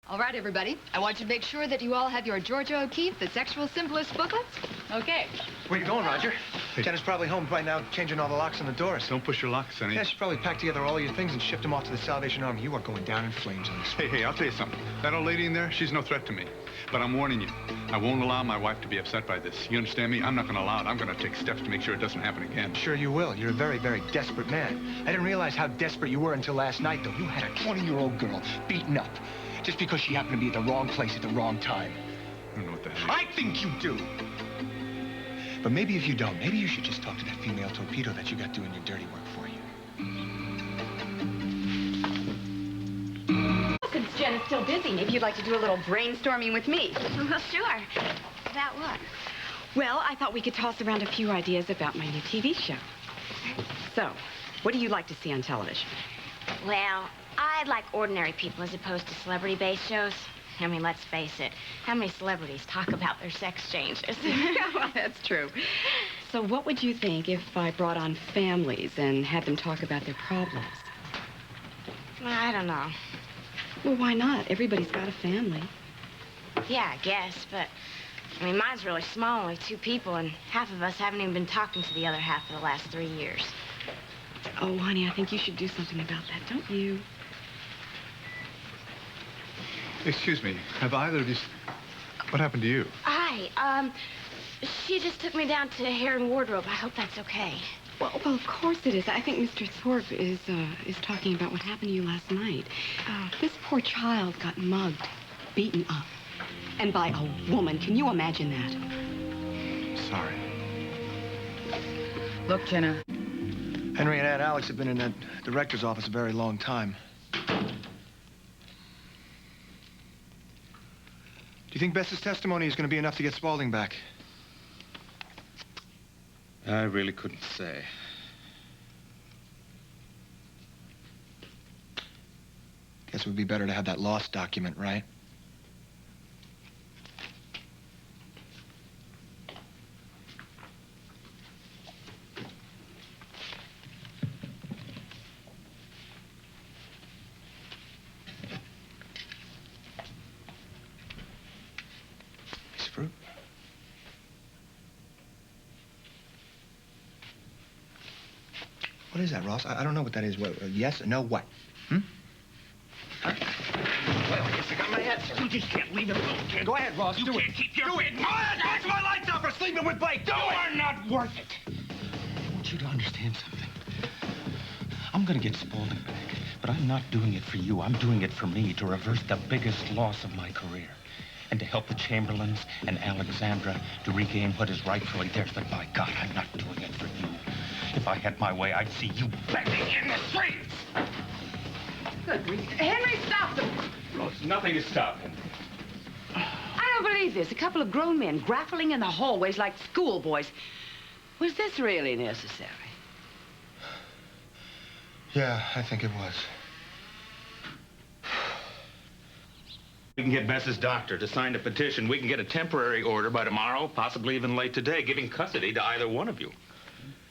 All right, everybody. I want you to make sure that you all have your Georgia O'Keeffe, The Sexual Symbolist booklets. Okay. Where you going, Roger? Hey. Jenna's probably home by now, changing all the locks on the doors. Don't push your luck, Sonny. Yeah, she probably packed together all your things and shipped them off to the Salvation Army. You are going down in flames on this. Hey, I'll tell you something. That old lady in there, she's no threat to me. But I'm warning you, I won't allow my wife to be upset by this. You understand me? I'm not going to allow it. I'm going to take steps to make sure it doesn't happen again. Sure you will. You're a very, very desperate man. I didn't realize how desperate you were until last night, though. You had a 20-year-old girl beaten up just because she happened to be at the wrong place at the wrong time. I don't know what that means. I think you do. But maybe if you don't, maybe you should just talk to that female torpedo that you got doing your dirty work for you. Since Jen is still busy, maybe you'd like to do a little brainstorming with me. Well, sure. About what? Well, I thought we could toss around a few ideas about my new TV show. So, what do you like to see on television? Well, I'd like ordinary people as opposed to celebrity-based shows. I mean, let's face it. How many celebrities talk about their sex changes? Well, that's true. So what would you think if I brought on families and had them talk about their problems? I don't know. Well, why not? Everybody's got a family. Yeah, I guess, but... I mean, mine's really small, only 2 people, and half of us haven't even been talking to the other half for the last 3 years. Oh, honey, I think you should do something about that, don't you? Excuse me, have either of you... What happened to you? She just took me down to hair and wardrobe. I hope that's okay. Well, of course it is. I think Mr. Thorpe is talking about what happened to you last night. This poor child got mugged, beaten up, and by a woman. Can you imagine that? Sorry. Look, Jenna. Henry and Aunt Alex have been in that director's office a very long time. Do you think Bess's testimony is going to be enough to get Spaulding back? I really couldn't say. Guess it would be better to have that lost document, right? Piece of fruit. What is that, Ross? I don't know what that is. What, yes or no what? Hmm? Huh? Well, I guess I got my answer. You just can't leave it alone, kid. Go ahead, Ross. Do it. Keep your... Do it. Watch my lights out for sleeping with Blake. Do it. You are not worth it. I want you to understand something. I'm gonna get Spaulding back, but I'm not doing it for you. I'm doing it for me, to reverse the biggest loss of my career. And to help the Chamberlains and Alexandra to regain what is rightfully theirs. But by God, I'm not doing it for you. If I had my way, I'd see you begging in the streets. Good grief. Henry, stop them. Rose, nothing to stop him. I don't believe this. A couple of grown men grappling in the hallways like schoolboys. Was this really necessary? Yeah, I think it was. We can get Bess's doctor to sign a petition. We can get a temporary order by tomorrow, possibly even late today, giving custody to either one of you.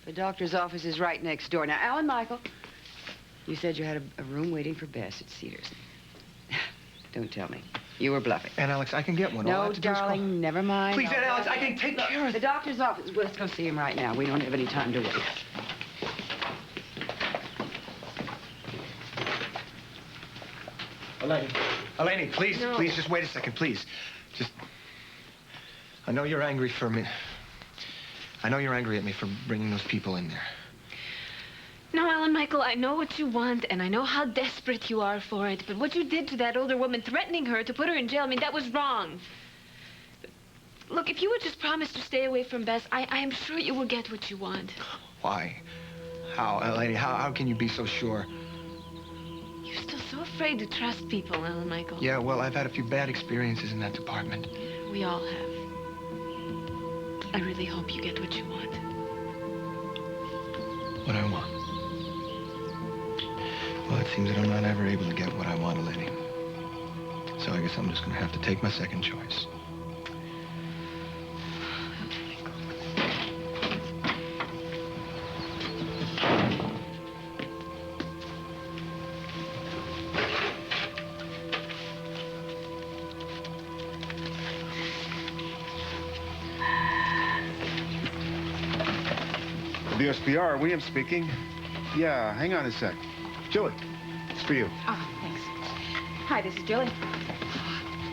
The doctor's office is right next door. Now, Alan Michael, you said you had a room waiting for Bess at Cedars. Don't tell me. You were bluffing. Aunt Alex, I can get one. All I No, have to do is call. darling, never mind. Please, Aunt Alex, I can take care of The it. doctor's office. Well, let's go see him right now. We don't have any time to wait. Eleni, please, please, just wait a second, please. Just... I know you're angry for me. I know you're angry at me for bringing those people in there. No, Alan Michael, I know what you want, and I know how desperate you are for it, but what you did to that older woman, threatening her to put her in jail, I mean, that was wrong. Look, if you would just promise to stay away from Bess, I am sure you will get what you want. Why? How, Eleni, how can you be so sure? You're still so afraid to trust people, Alan Michael. Yeah, well, I've had a few bad experiences in that department. We all have. I really hope you get what you want. What I want? Well, it seems that I'm not ever able to get what I want, Eleni. So I guess I'm just gonna have to take my second choice. QSBR, William speaking. Yeah, hang on a sec. Julie, it's for you. Oh, thanks. Hi, this is Julie.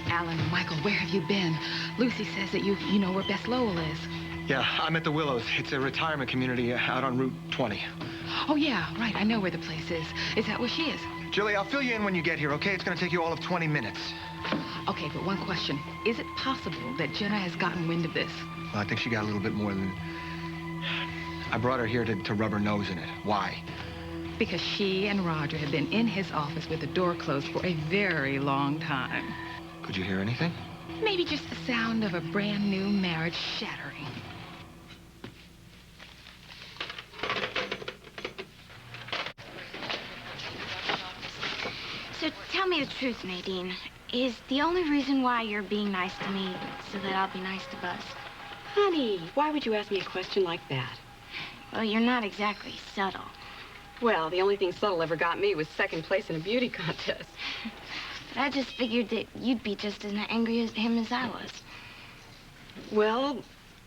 Alan, Michael, where have you been? Lucy says that you know where Bess Lowell is. Yeah, I'm at the Willows. It's a retirement community out on Route 20. Oh, yeah, right. I know where the place is. Is that where she is? Julie, I'll fill you in when you get here, okay? It's gonna take you all of 20 minutes. Okay, but one question. Is it possible that Jenna has gotten wind of this? Well, I think she got a little bit more than... I brought her here to rub her nose in it. Why? Because she and Roger have been in his office with the door closed for a very long time. Could you hear anything? Maybe just the sound of a brand new marriage shattering. So tell me the truth, Nadine. Is the only reason why you're being nice to me so that I'll be nice to Buzz? Honey, why would you ask me a question like that? Well, you're not exactly subtle. Well, the only thing subtle ever got me was second place in a beauty contest. But I just figured that you'd be just as angry at him as I was. Well,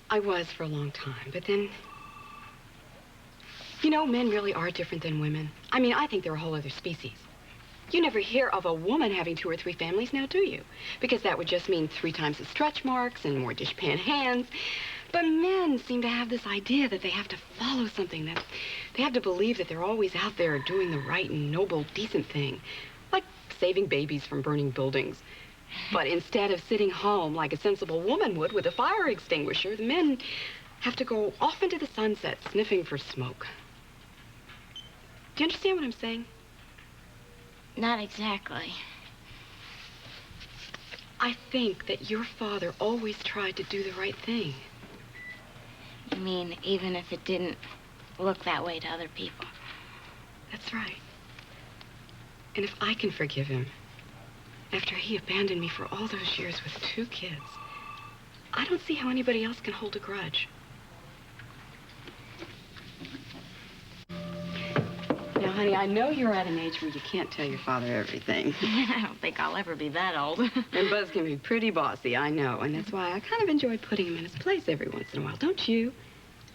I was for a long time, but then... You know, men really are different than women. I mean, I think they're a whole other species. You never hear of a woman having 2 or 3 families now, do you? Because that would just mean 3 times the stretch marks and more dishpan hands. But men seem to have this idea that they have to follow something, that they have to believe that they're always out there doing the right and noble, decent thing. Like saving babies from burning buildings. But instead of sitting home like a sensible woman would with a fire extinguisher, the men have to go off into the sunset sniffing for smoke. Do you understand what I'm saying? Not exactly. I think that your father always tried to do the right thing. You mean even if it didn't look that way to other people? That's right. And if I can forgive him, after he abandoned me for all those years with 2 kids, I don't see how anybody else can hold a grudge. Now, honey, I know you're at an age where you can't tell your father everything. I don't think I'll ever be that old. And Buzz can be pretty bossy, I know. And that's why I kind of enjoy putting him in his place every once in a while, don't you?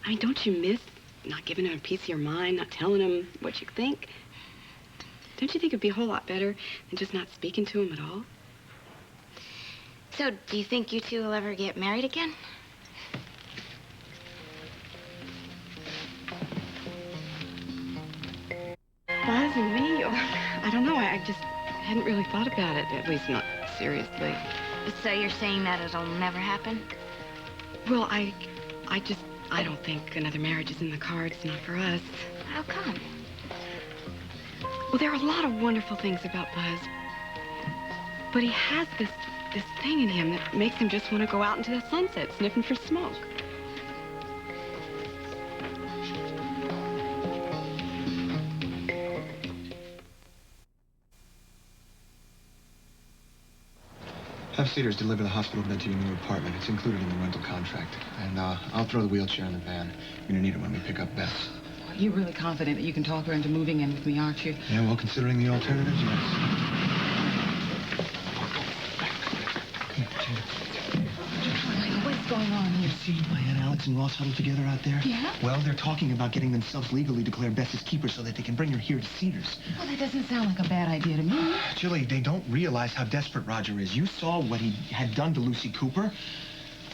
I mean, don't you miss not giving him a piece of your mind, not telling him what you think? Don't you think it'd be a whole lot better than just not speaking to him at all? So, do you think you 2 will ever get married again? Buzz and me? Oh, I don't know. I just hadn't really thought about it, at least not seriously. So you're saying that it'll never happen? Well, I don't think another marriage is in the cards, not for us. How come? Well, there are a lot of wonderful things about Buzz. But he has this thing in him that makes him just want to go out into the sunset sniffing for smoke. Have Cedars deliver the hospital bed to your new apartment. It's included in the rental contract. And I'll throw the wheelchair in the van. You're gonna need it when we pick up Bess. You're really confident that you can talk her into moving in with me, aren't you? Yeah, well, considering the alternatives, yes. What's going on here? See my Aunt Alex and Ross huddled together out there? Yeah? Well, they're talking about getting themselves legally declared Bess's keeper so that they can bring her here to Cedars. Well, that doesn't sound like a bad idea to me. Julie, they don't realize how desperate Roger is. You saw what he had done to Lucy Cooper.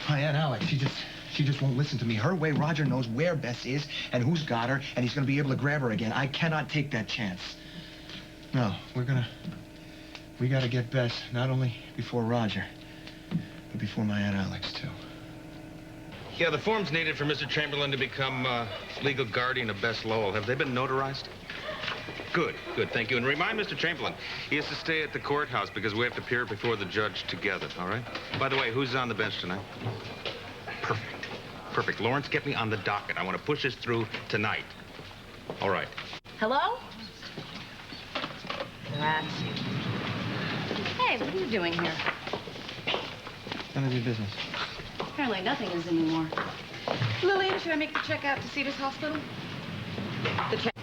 My Aunt Alex, she just won't listen to me. Her way, Roger knows where Bess is and who's got her, and he's gonna be able to grab her again. I cannot take that chance. No, we gotta get Bess, not only before Roger, but before my Aunt Alex, too. Yeah, the forms needed for Mr. Chamberlain to become legal guardian of Bess Lowell, have they been notarized? Good, thank you. And remind Mr. Chamberlain, he has to stay at the courthouse because we have to appear before the judge together, all right? By the way, who's on the bench tonight? Perfect. Lawrence, get me on the docket. I want to push this through tonight. All right. Hello? Grazie. Hey, what are you doing here? None of your business. Apparently nothing is anymore. Lillian, should I make the check out to Cedars Hospital? The check.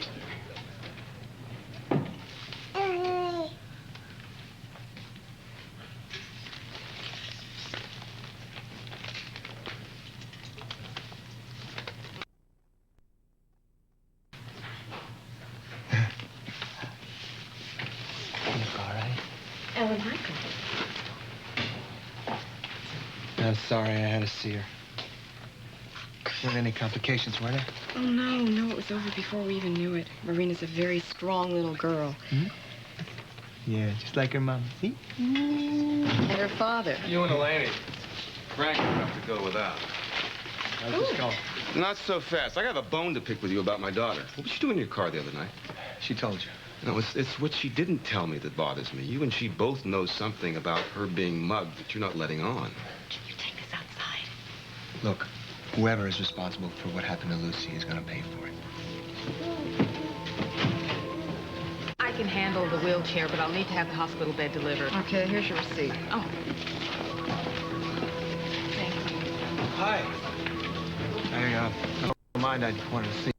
I'm sorry I had to see her. Weren't any complications, were there? Oh, no, it was over before we even knew it. Marina's a very strong little girl. Hmm? Yeah, just like her mom. See? And her father. You and Elaine. Frank will have to go without. How's this going? Not so fast. I got a bone to pick with you about my daughter. What was she doing in your car the other night? She told you. No, it's what she didn't tell me that bothers me. You and she both know something about her being mugged that you're not letting on. Can you take us outside? Look, whoever is responsible for what happened to Lucy is going to pay for it. I can handle the wheelchair, but I'll need to have the hospital bed delivered. Okay, here's your receipt. Oh. Thank you. Hi. I don't mind. I wanted to see.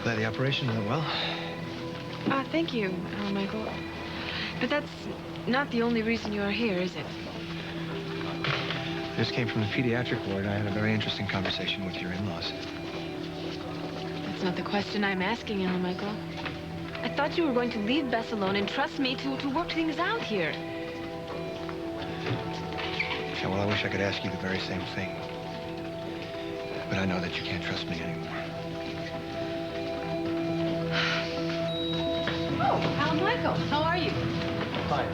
Glad the operation went well. Thank you, Michael. But that's not the only reason you are here, is it? Just came from the pediatric ward. I had a very interesting conversation with your in-laws. That's not the question I'm asking, Michael. I thought you were going to leave Bess alone and trust me to work things out here. Yeah, well, I wish I could ask you the very same thing. But I know that you can't trust me anymore. Oh, Alan Michael, how are you? Fine.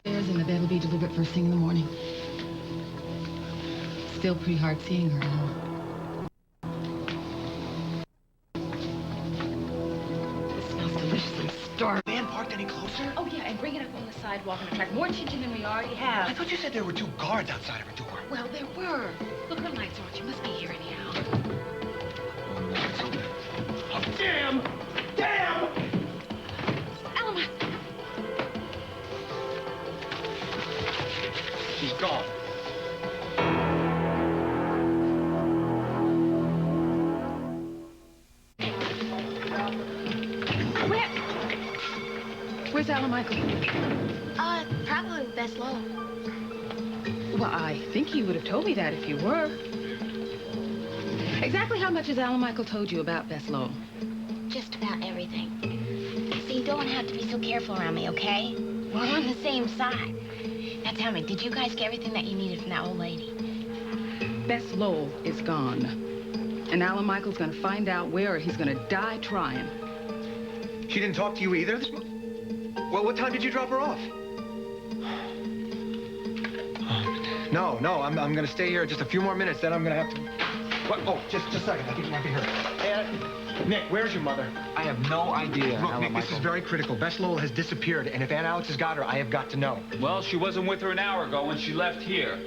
And the bed will be delivered first thing in the morning. Still pretty hard seeing her, huh? It smells delicious. I'm starving. Van parked any closer? Oh, yeah, and bring it up on the sidewalk and attract more attention than we already have. I thought you said there were 2 guards outside of her door. Well, there were. Look, her lights aren't. You must be here anyhow. Oh, no, it's open. Oh, damn! Damn! Alma! She's gone. Where's Alan Michael? Probably with Bess Lowell. Well, I think he would have told me that if you were. Exactly how much has Alan Michael told you about Bess Lowell? Just about everything. See, you don't have to be so careful around me, okay? We're on the same side. Now tell me, did you guys get everything that you needed from that old lady? Bess Lowell is gone. And Alan Michael's gonna find out where he's gonna die trying. She didn't talk to you either? Well, what time did you drop her off? No, I'm gonna stay here just a few more minutes, then I'm gonna have to... What? Oh, just a second. I think you might be hurt. Hey, Nick, where's your mother? I have no idea, Look, Alan Nick, Michael. this is very critical. Bess Lowell has disappeared, and if Aunt Alex has got her, I have got to know. Well, she wasn't with her an hour ago when she left here.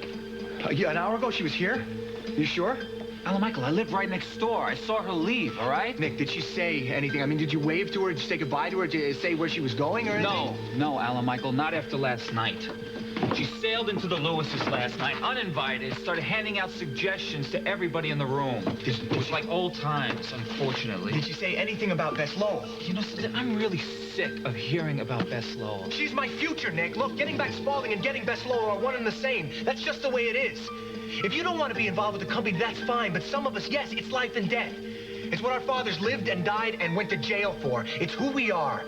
Yeah, an hour ago she was here? You sure? Alan Michael, I live right next door. I saw her leave, all right? Nick, did she say anything? I mean, did you wave to her? Did you say goodbye to her? Did you say where she was going or anything? No, Alan Michael, not after last night. She sailed into the Lewises last night, uninvited, started handing out suggestions to everybody in the room. It was like old times, unfortunately. Did she say anything about Bess Lowell? You know something? I'm really sick of hearing about Bess Lowell. She's my future, Nick. Look, getting back Spaulding and getting Bess Lowell are one and the same. That's just the way it is. If you don't want to be involved with the company, that's fine. But some of us, yes, it's life and death. It's what our fathers lived and died and went to jail for. It's who we are.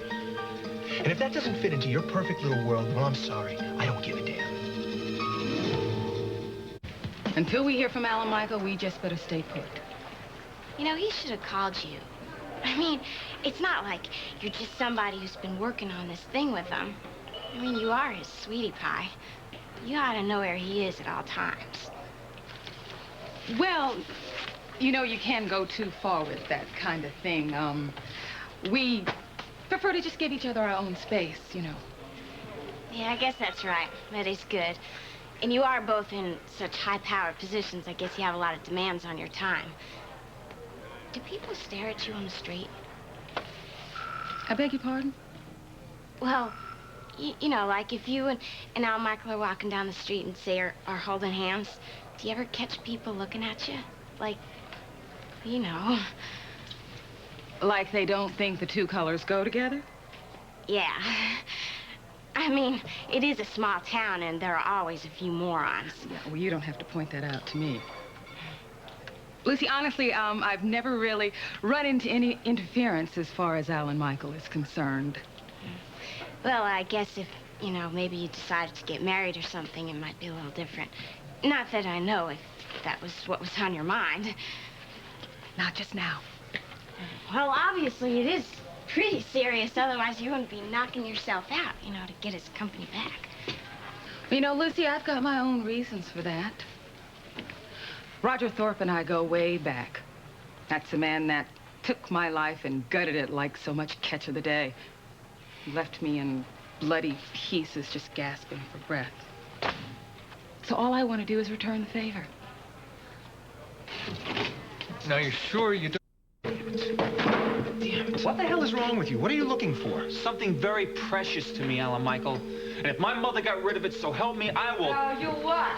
And if that doesn't fit into your perfect little world, well, I'm sorry. I don't give a damn. Until we hear from Alan Michael, we just better stay put. You know, he should have called you. I mean, it's not like you're just somebody who's been working on this thing with him. I mean, you are his sweetie pie. You ought to know where he is at all times. Well, you know, you can go too far with that kind of thing. We prefer to just give each other our own space, you know. Yeah, I guess that's right. That is good. And you are both in such high-powered positions, I guess you have a lot of demands on your time. Do people stare at you on the street? I beg your pardon? Well, you know, like if you and Al Michael are walking down the street and say are holding hands, do you ever catch people looking at you? Like, you know. Like they don't think the two colors go together? Yeah. I mean, it is a small town, and there are always a few morons. Yeah, well, you don't have to point that out to me. Lucy, honestly, I've never really run into any interference as far as Alan Michael is concerned. Well, I guess if, you know, maybe you decided to get married or something, it might be a little different. Not that I know if that was what was on your mind. Not just now. Well, obviously it is pretty serious, otherwise you wouldn't be knocking yourself out, you know, to get his company back. You know, Lucy, I've got my own reasons for that. Roger Thorpe and I go way back. That's the man that took my life and gutted it like so much catch of the day. Left me in bloody pieces, just gasping for breath. So all I want to do is return the favor. Now, you're sure you don't... Damn it. What the hell is wrong with you? What are you looking for? Something very precious to me, Alan Michael. And if my mother got rid of it, so help me, I will... Oh, you what?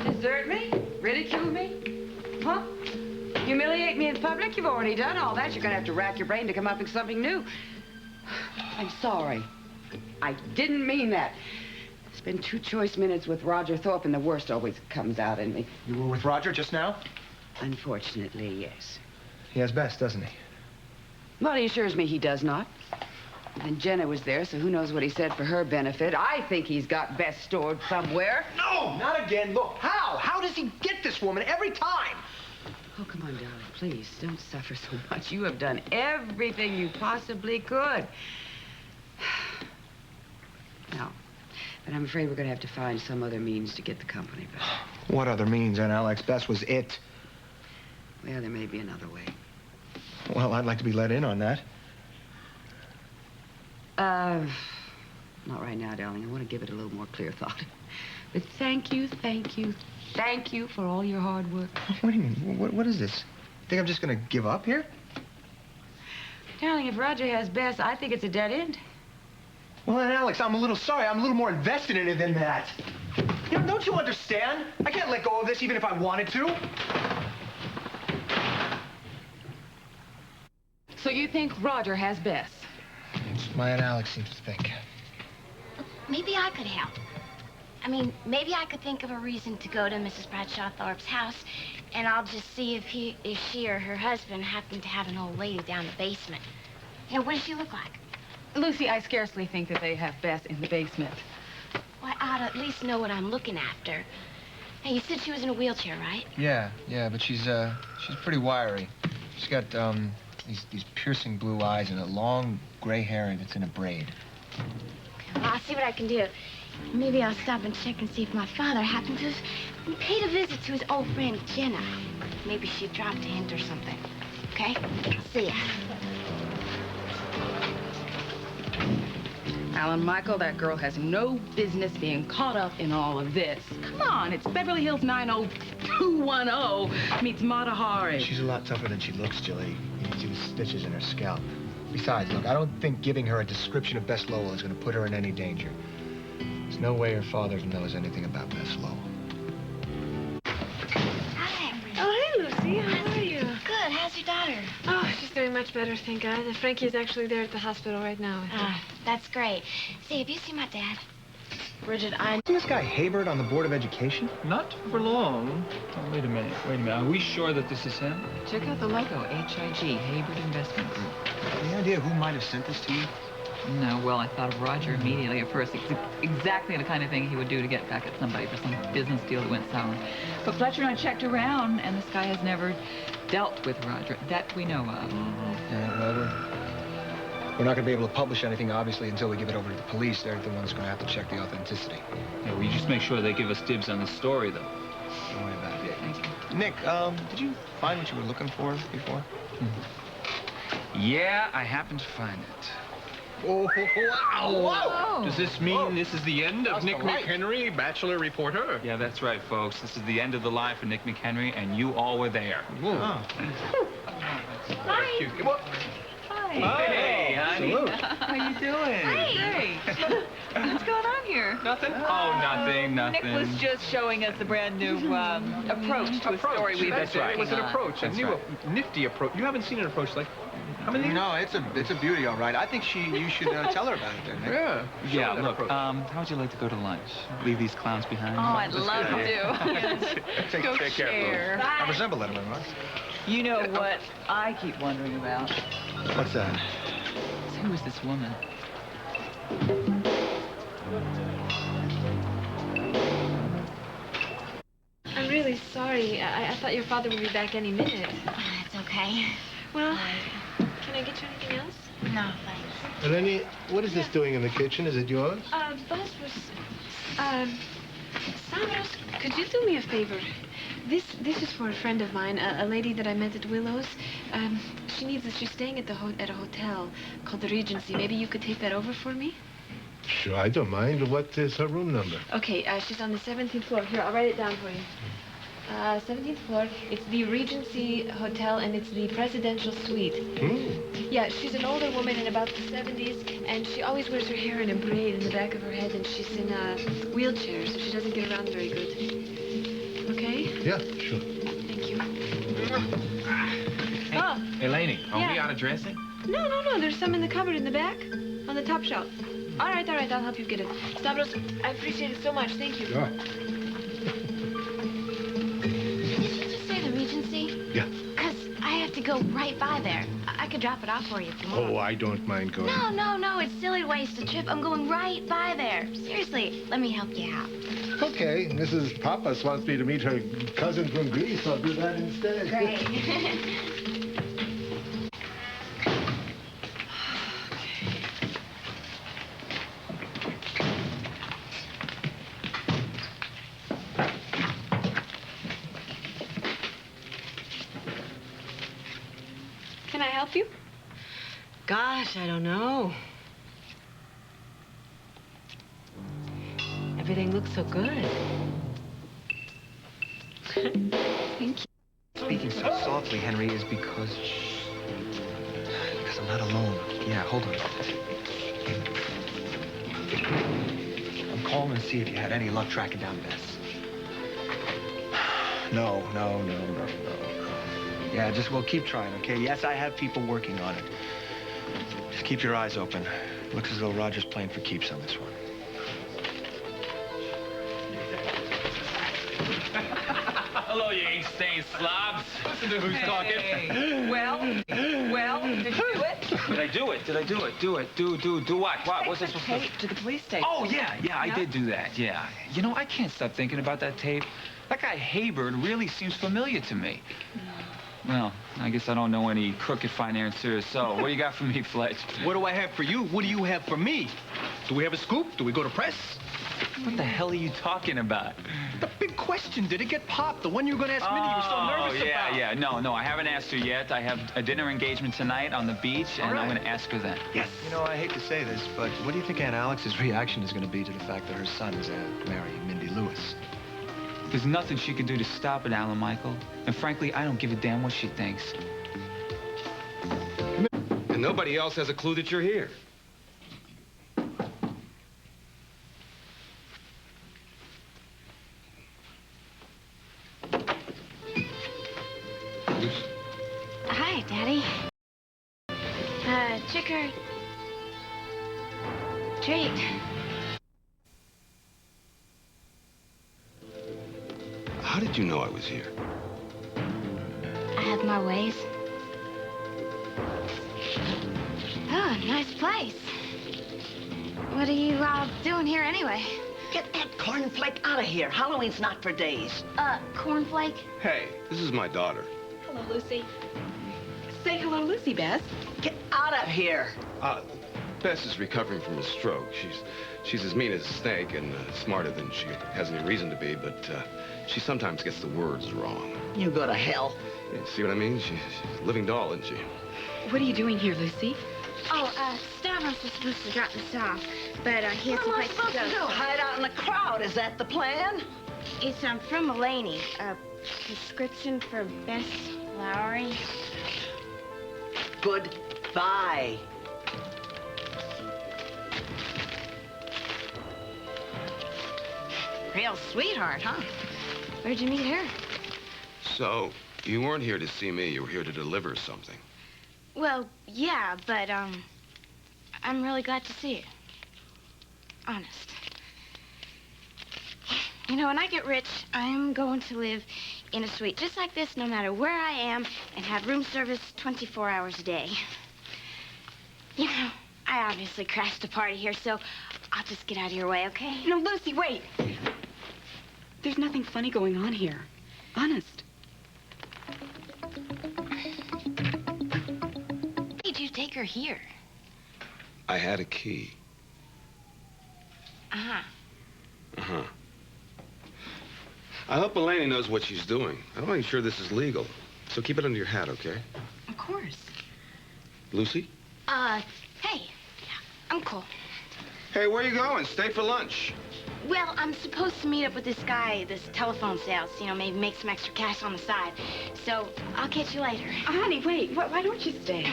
Desert me? Ridicule me? Huh? Humiliate me in public? You've already done all that. You're gonna have to rack your brain to come up with something new. I'm sorry. I didn't mean that. Spend 2 choice minutes with Roger Thorpe and the worst always comes out in me. You were with Roger just now? Unfortunately, yes. He has Bess, doesn't he? Well, he assures me he does not. And Jenna was there, so who knows what he said for her benefit. I think he's got Bess stored somewhere. No, not again. Look, how? How does he get this woman every time? Oh, come on, darling, please. Don't suffer so much. You have done everything you possibly could. No. But I'm afraid we're going to have to find some other means to get the company back. What other means, Aunt Alex? Bess was it. Well, there may be another way. Well, I'd like to be let in on that. Not right now, darling. I want to give it a little more clear thought. But thank you for all your hard work. What do you mean? What is this? Think I'm just going to give up here? Darling, if Roger has Bess, I think it's a dead end. Well, Aunt Alex, I'm a little sorry. I'm a little more invested in it than that. You know, don't you understand? I can't let go of this even if I wanted to. So you think Roger has Bess? It's what my Aunt Alex seems to think. Maybe I could help. I mean, maybe I could think of a reason to go to Mrs. Bradshaw Thorpe's house, and I'll just see if she or her husband happen to have an old lady down the basement. You know, what does she look like? Lucy, I scarcely think that they have Bess in the basement. Well, I ought to at least know what I'm looking after. Hey, you said she was in a wheelchair, right? Yeah, but she's pretty wiry. She's got, these piercing blue eyes and a long gray hair that's in a braid. Okay, well, I'll see what I can do. Maybe I'll stop and check and see if my father happened to have paid a visit to his old friend, Jenna. Maybe she dropped a hint or something. Okay? I'll see ya. Alan Michael, that girl has no business being caught up in all of this. Come on, it's Beverly Hills 90210 meets Mata Hari. She's a lot tougher than she looks, Jilly. You can see the stitches in her scalp. Besides, look, I don't think giving her a description of Bess Lowell is going to put her in any danger. There's no way her father knows anything about Bess Lowell. Hi. Oh, hey, Lucy. How are you? Good. How's your daughter? Oh, she's doing much better, thank God. Frankie's actually there at the hospital right now. That's great. Say, have you seen my dad? Bridget, Isn't this guy Haybird on the Board of Education? Not for long. Oh, wait a minute. Are we sure that this is him? Check out the logo, HIG, Hayward Investment Group. Any idea who might have sent this to you? No, well, I thought of Roger immediately at first. It's exactly the kind of thing he would do to get back at somebody for some business deal that went sour. But Fletcher and I checked around, and this guy has never dealt with Roger, that we know of. Yeah, well, we're not going to be able to publish anything, obviously, until we give it over to the police. They're the ones going to have to check the authenticity. Yeah, we just make sure they give us dibs on the story, though. Don't worry about it. Nick, did you find what you were looking for before? Yeah, I happened to find it. Oh, wow! Does this mean this is the end of Nick McHenry, Bachelor Reporter? Yeah, that's right, folks. This is the end of the life of Nick McHenry, and you all were there. Oh. Hi. Hi. Hey, honey. How you doing? Hey. What's going on here? Nothing? Oh, nothing. Nick was just showing us a brand new approach to a story we've been That's right. It was an on. approach, a new, nifty approach. You haven't seen an approach like... I mean, No, it's a beauty, all right. I think you should tell her about it then, Nick. Yeah. Yeah, Look, how would you like to go to lunch? Leave these clowns behind? Oh, I'd love to. Take care. I resemble Letterman, Ross. You know what I keep wondering about? What's that? Who is this woman? I'm really sorry. I thought your father would be back any minute. It's okay. Well, can I get you anything else? No, thanks. Eleni, what is this doing in the kitchen? Is it yours? Buzz was... Stavros, could you do me a favor? This is for a friend of mine, a lady that I met at Willows. She's staying at at a hotel called the Regency. Maybe you could take that over for me? Sure, I don't mind. What is her room number? Okay, she's on the 17th floor. Here, I'll write it down for you. 17th floor. It's the Regency Hotel, and it's the presidential suite. Yeah, she's an older woman in about the 70s, and she always wears her hair in a braid in the back of her head, and she's in a wheelchair, so she doesn't get around very good. Okay? Yeah, sure. Thank you. Hey, Oh. Eleni, are we Yeah. out of dressing? No. There's some in the cupboard in the back, on the top shelf. All right. I'll help you get it. Stavros, I appreciate it so much. Thank you. Sure. Did you just say the Regency? Yeah. Because I have to go right by there. I could drop it off for you if you want. Oh, I don't mind going. No. It's silly to waste a trip. I'm going right by there. Seriously, let me help you out. Okay, Mrs. Pappas wants me to meet her cousin from Greece. I'll do that instead. Great. Can I help you? Gosh, I don't know. Everything looks so good. Thank you. Speaking so softly, Henry, is because I'm not alone. Yeah, hold on. I'm calling to see if you had any luck tracking down Bess. No. Yeah, we'll keep trying, okay? Yes, I have people working on it. Just keep your eyes open. Looks as though Roger's playing for keeps on this one. Hello, you ink-stained slobs. Listen to who's talking. Well, did you do it? Did I do it? Do what? What? What's this supposed to do? Tape to the police station. Oh, yeah, I did do that, yeah. You know, I can't stop thinking about that tape. That guy Haybird really seems familiar to me. Well, I guess I don't know any crooked financiers, so what do you got for me, Fletch? What do I have for you? What do you have for me? Do we have a scoop? Do we go to press? What the hell are you talking about? The big question, did it get popped? The one you were going to ask Minnie you were so nervous about. Yeah. No, I haven't asked her yet. I have a dinner engagement tonight on the beach, and I'm going to ask her then. Yes. You know, I hate to say this, but what do you think Aunt Alex's reaction is going to be to the fact that her son is marrying Mindy Lewis? There's nothing she can do to stop it, Alan Michael. And frankly, I don't give a damn what she thinks. And nobody else has a clue that you're here. Hi, Daddy. Trick or treat. How did you know I was here? I have my ways. Oh, nice place. What are you all doing here anyway? Get that cornflake out of here. Halloween's not for days. Cornflake? Hey, this is my daughter. Hello, Lucy. Say hello, Lucy, Bess. Get out of here. Bess is recovering from a stroke. She's as mean as a snake and smarter than she has any reason to be, but she sometimes gets the words wrong. You go to hell. Yeah, see what I mean? She's a living doll, isn't she? What are you doing here, Lucy? Oh, Stavros was supposed to drop this off, but he has What some am I place supposed to to do? go. Hide out in the crowd? Is that the plan? It's from Mulaney. A prescription for Bess Lowry. Goodbye. Real sweetheart, huh? Where'd you meet her? So, you weren't here to see me. You were here to deliver something. Well, Yeah, but, I'm really glad to see it. Honest. You know, when I get rich, I'm going to live in a suite just like this, no matter where I am, and have room service 24 hours a day. You know, I obviously crashed a party here, so I'll just get out of your way, okay? No, Lucy, wait. There's nothing funny going on here. Honest. Why did you take her here? I had a key. Uh-huh. Uh-huh. I hope Eleni knows what she's doing. I'm not even sure this is legal. So keep it under your hat, okay? Of course. Lucy? Hey. Yeah, I'm cool. Hey, where are you going? Stay for lunch. Well, I'm supposed to meet up with this guy, this telephone sales, you know, maybe make some extra cash on the side. So, I'll catch you later. Honey, wait. Why don't you stay?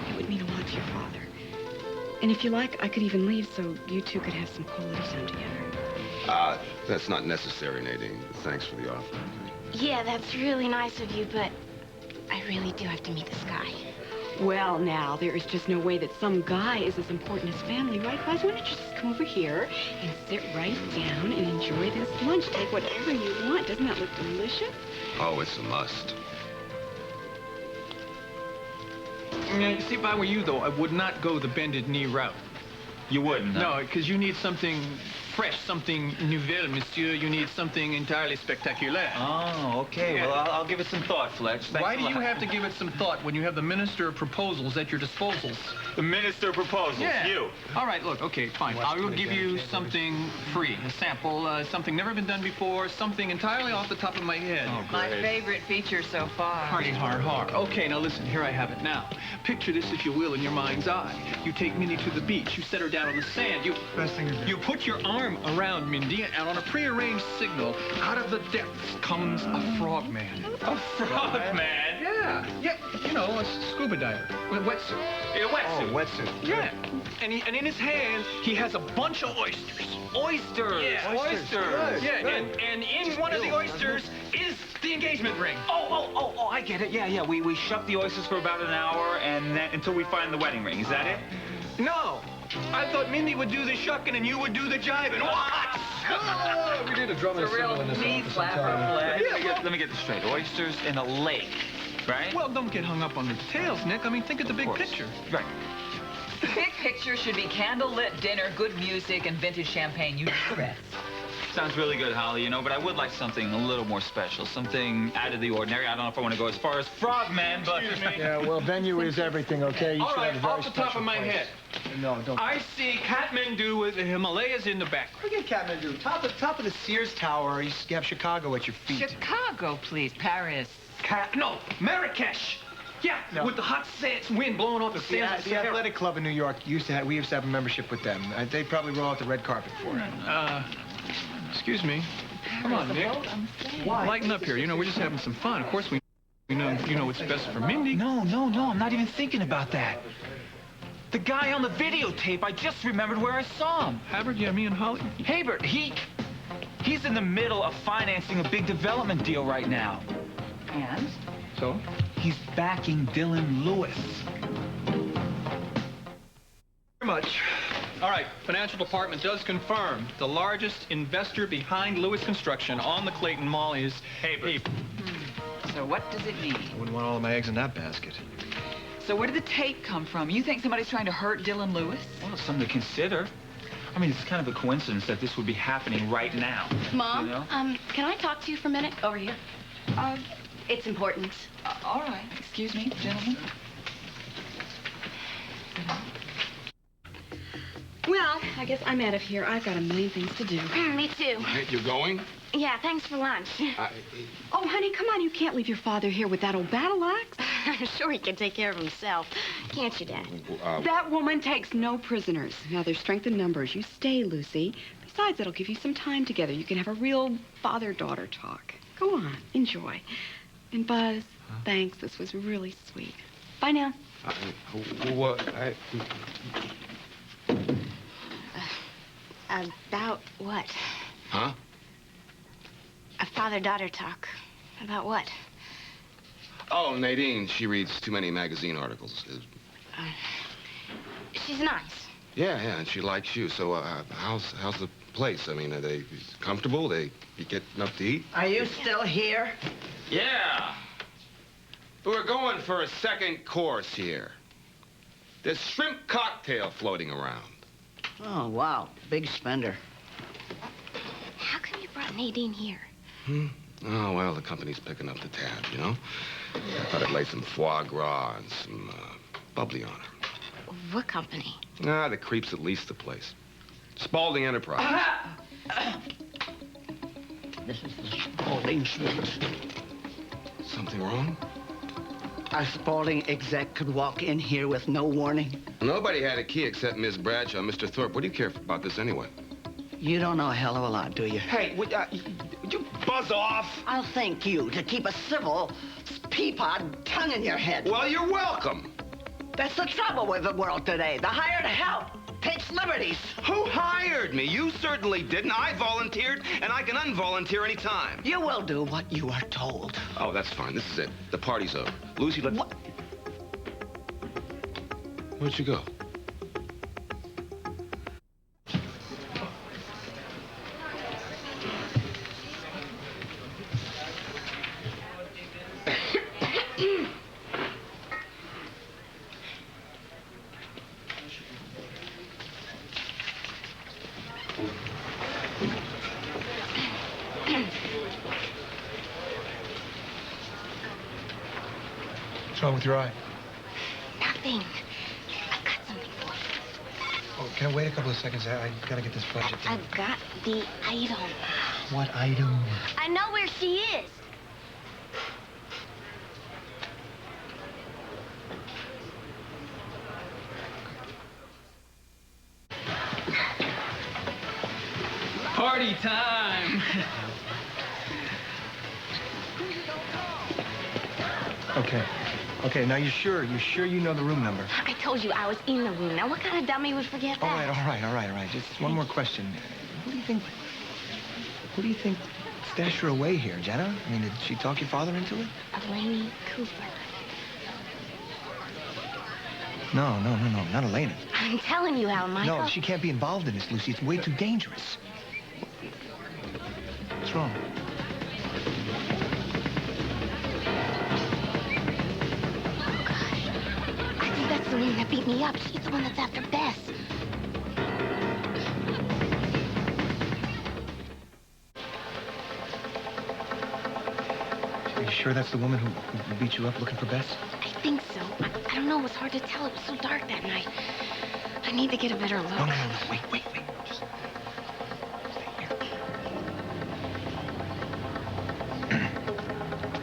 It would mean a lot to your father. And if you like, I could even leave so you two could have some quality time together. That's not necessary, Nadine. Thanks for the offer. Yeah, that's really nice of you, but I really do have to meet this guy. Well, now, there is just no way that some guy is as important as family, right, Buzz? Why don't you just come over here and sit right down and enjoy this lunch? Take whatever you want. Doesn't that look delicious? Oh, it's a must. Yeah, see, if I were you, though, I would not go the bended knee route. You wouldn't? No, because you need something fresh, something nouvelle, monsieur. You need something entirely spectaculaire. Oh, okay. Yeah. Well, I'll give it some thought, Fletch. Thanks Why a do you lot. have to give it some thought when you have the Minister of Proposals at your disposals? The Minister of Proposals, Yeah. you. All right, look, okay, fine. I will give you something free, a sample, something never been done before, something entirely off the top of my head. Oh, My favorite feature so far. Hardy har har. Okay, now listen, here I have it now. Picture this, if you will, in your mind's eye. You take Mindy to the beach, you set her down on the sand, you put your arm around Mindy, and on a prearranged signal, out of the depths comes a frogman. A frogman? Yeah, you know, a scuba diver. With a wetsuit. In a wetsuit? Oh, wetsuit. Yeah. And in his hand, he has a bunch of oysters. Oysters. Yeah. Oysters. Good. Yeah, and in one of the oysters is the engagement ring. Oh, I get it. Yeah. We shuck the oysters for about an hour and then until we find the wedding ring. Is that it? No. I thought Mindy would do the shucking and you would do the jiving. What? Oh, we need a drum and It's a real cymbal in this knee office slapper, sometime. Fletch. Let me get this straight. Oysters in a lake, right? Well, don't get hung up on the details, Nick. I mean, think of the big picture. Right. The big picture should be candlelit dinner, good music, and vintage champagne. You do the rest. Sounds really good, Holly, you know, but I would like something a little more special, something out of the ordinary. I don't know if I want to go as far as Frogman, but... Yeah, well, venue is everything, okay? You All should right, have a very off the top special of my place. head. No, don't. I see Kathmandu with the Himalayas in the background. Forget Kathmandu. Top of the Sears Tower, you have Chicago at your feet. Chicago, please. Paris. No, Marrakesh. Yeah, No. with the hot wind blowing off the The, sands of the Sahara. athletic club in New York we used to have a membership with them. They probably roll out the red carpet for it. Excuse me. Come on, Nick. Lighten up here. You know, we're just having some fun. Of course, we know what's best for Mindy. No, I'm not even thinking about that. The guy on the videotape, I just remembered where I saw him. Habert, yeah, me and Holly. Habert, he's in the middle of financing a big development deal right now. And? So? He's backing Dylan Lewis. Very much. All right, financial department does confirm the largest investor behind Lewis Construction on the Clayton Mall is Habert. So what does it mean? I wouldn't want all of my eggs in that basket. So where did the tape come from? You think somebody's trying to hurt Dylan Lewis? Well, something to consider. I mean, it's kind of a coincidence that this would be happening right now. Mom, You know? can I talk to you for a minute? Over here. It's important. All right. Excuse me, gentlemen. Well, I guess I'm out of here. I've got a million things to do. Me too. Hey, you're going? Yeah, thanks for lunch. Oh, honey, come on. You can't leave your father here with that old battle axe. I'm sure he can take care of himself. Can't you, Dad? That woman takes no prisoners. Now, there's strength in numbers. You stay, Lucy. Besides, it'll give you some time together. You can have a real father-daughter talk. Go on. Enjoy. And Buzz, thanks. This was really sweet. Bye now. About what? Huh? A father-daughter talk. About what? Oh, Nadine, she reads too many magazine articles. She's nice. Yeah, and she likes you. So, how's the place? I mean, are they comfortable? You get enough to eat? Are you still here? Yeah. We're going for a second course here. There's shrimp cocktail floating around. Oh, wow. Big spender. How come you brought Nadine here? Oh, well, the company's picking up the tab, you know? I thought I'd lay some foie gras and some bubbly on her. What company? The creeps that lease the place. Spaulding Enterprise. This is the Spaulding Suite. Something wrong? A Spaulding exec could walk in here with no warning. Nobody had a key except Miss Bradshaw. Mr. Thorpe, what do you care about this anyway? You don't know a hell of a lot, do you? Hey, would you buzz off? I'll thank you to keep a civil, peapod tongue in your head. Well, you're welcome. That's the trouble with the world today. The hired help takes liberties. Who hired me? You certainly didn't. I volunteered, and I can unvolunteer any time. You will do what you are told. Oh, that's fine. This is it. The party's over. Lucy, let's... What? Where'd you go? What's wrong with your eye? Nothing. I've got something for you. Oh, can I wait a couple of seconds? I gotta get this budget thing. I've got the item. What item? I know where she is. Party time! Okay, now you sure you know the room number? I told you I was in the room. Now, what kind of dummy would forget that? All right. Just one more question. Who do you think stashed her away here, Jenna? I mean, did she talk your father into it? Elaine Cooper. No, not Elena. I'm telling you, Alan Michael. No, she can't be involved in this, Lucy. It's way too dangerous. What's wrong? That's the woman that beat me up. She's the one that's after Bess. Are you sure that's the woman who beat you up looking for Bess? I think so. I don't know. It was hard to tell. It was so dark that night. I need to get a better look. No. Wait. Just stay here.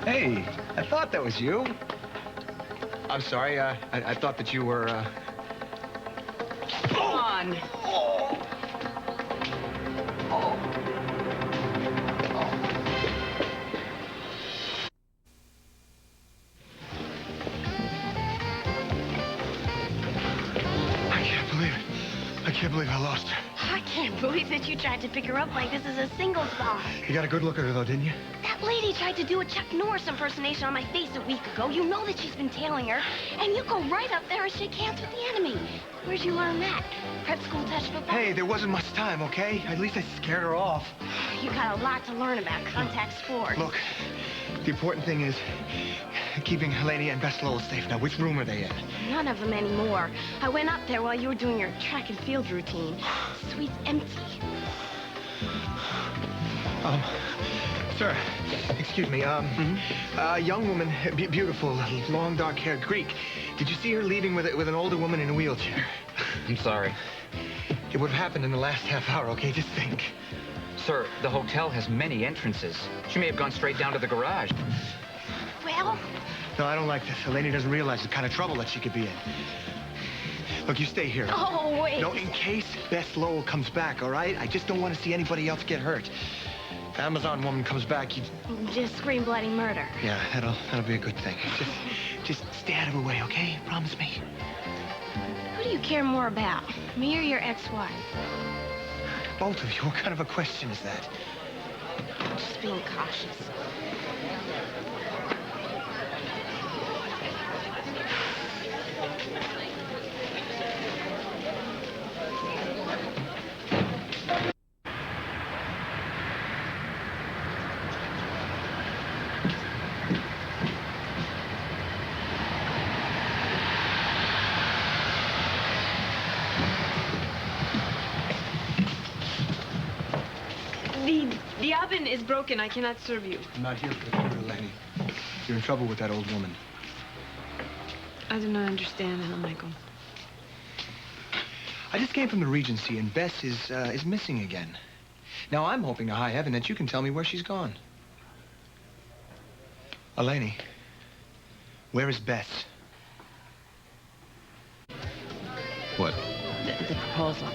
Hey, I thought that was you. I'm sorry, I thought that you were, Come on. I can't believe I lost her. I can't believe that you tried to pick her up like this is a singles bar. You got a good look at her, though, didn't you? That lady tried to do a Chuck Norris impersonation on my face a week ago. You know that she's been tailing her. And you go right up there and shake hands with the enemy. Where'd you learn that? Prep school touch football? Hey, there wasn't much time, okay? At least I scared her off. You got a lot to learn about contact sports. Look, the important thing is keeping Helene and Bess Lowell safe. Now, which room are they in? None of them anymore. I went up there while you were doing your track and field routine. Suite's empty. Sir, excuse me, a young woman, beautiful, long dark hair, Greek. Did you see her leaving with an older woman in a wheelchair? I'm sorry. It would have happened in the last half hour, okay? Just think. Sir, the hotel has many entrances. She may have gone straight down to the garage. Well? No, I don't like this. Eleni doesn't realize the kind of trouble that she could be in. Look, you stay here. Oh, wait. No, in case Bess Lowell comes back, all right? I just don't want to see anybody else get hurt. If the Amazon woman comes back, you... Just scream bloody murder. Yeah, that'll be a good thing. Just stay out of her way, okay? Promise me. Who do you care more about, me or your ex-wife? Both of you. What kind of a question is that? Just being cautious. cabin is broken. I cannot serve you. I'm not here for the cure, Lenny. You're in trouble with that old woman. I do not understand, Ellen Michael. I just came from the Regency, and Bess is missing again. Now, I'm hoping to high heaven that you can tell me where she's gone. Eleni, where is Bess? What? The proposal.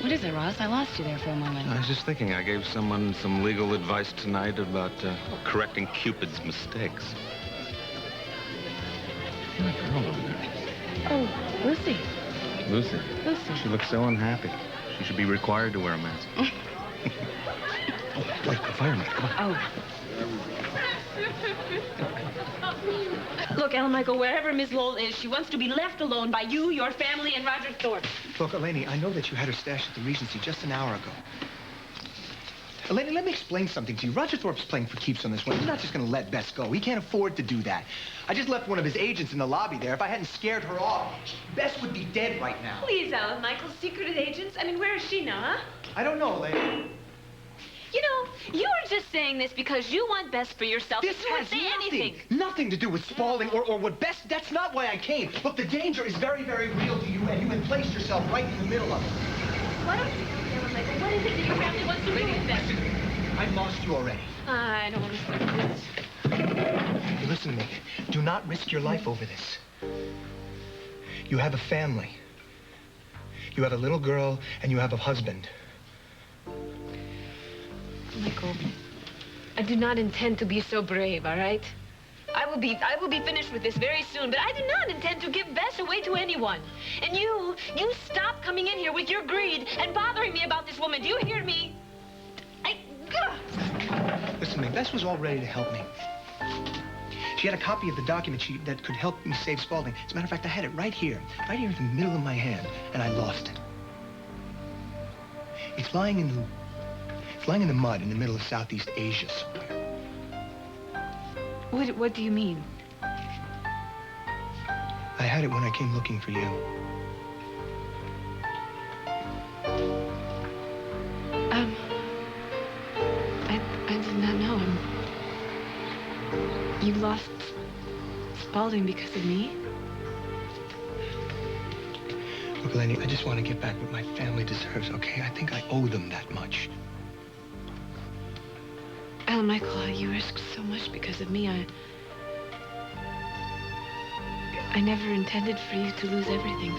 What is it, Ross? I lost you there for a moment. I was just thinking I gave someone some legal advice tonight about correcting Cupid's mistakes. That girl over there. Oh, Lucy. Lucy. Lucy. She looks so unhappy. She should be required to wear a mask. Wait, the fireman, come on. Oh. Look, Ellen Michael, wherever Miss Lowell is, she wants to be left alone by you, your family, and Roger Thorpe. Look, Eleni, I know that you had her stashed at the Regency just an hour ago. Eleni, let me explain something to you. Roger Thorpe's playing for keeps on this one. He's not just going to let Bess go. He can't afford to do that. I just left one of his agents in the lobby there. If I hadn't scared her off, Bess would be dead right now. Please, Ellen Michael, secret agents. I mean, where is she now, huh? I don't know, Eleni. You know, you are just saying this because you want Bess for yourself. This You won't has say anything. nothing to do with Spaulding or what Bess. That's not why I came. Look, the danger is very, very real to you, and you have placed yourself right in the middle of it. Why don't you tell me, Ellen Michael, what is it that your family wants to do with Bess? I've lost you already. I don't want to start this. Hey, listen to me. Do not risk your life over this. You have a family. You have a little girl, and you have a husband. Michael, I do not intend to be so brave, all right? I will be finished with this very soon, but I do not intend to give Bess away to anyone. And you stop coming in here with your greed and bothering me about this woman. Do you hear me? Listen to me. Bess was all ready to help me. She had a copy of the document that could help me save Spaulding. As a matter of fact, I had it right here in the middle of my hand, and I lost it. It's lying in the mud in the middle of Southeast Asia somewhere. What do you mean? I had it when I came looking for you. I did not know him. You lost Spaulding because of me? Look, Lenny, I just want to get back what my family deserves, okay? I think I owe them that much. Ellen Michael, you risked so much because of me. I never intended for you to lose everything.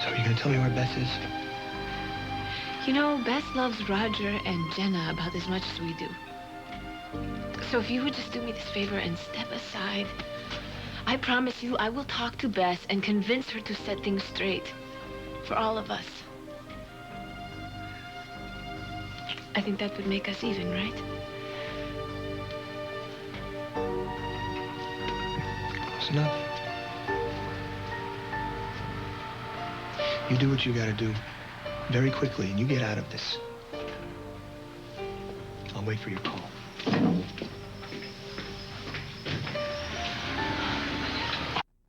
So are you going to tell me where Bess is? You know, Bess loves Roger and Jenna about as much as we do. So if you would just do me this favor and step aside, I promise you I will talk to Bess and convince her to set things straight for all of us. I think that would make us even, right? Close enough. You do what you got to do very quickly, and you get out of this. I'll wait for your call.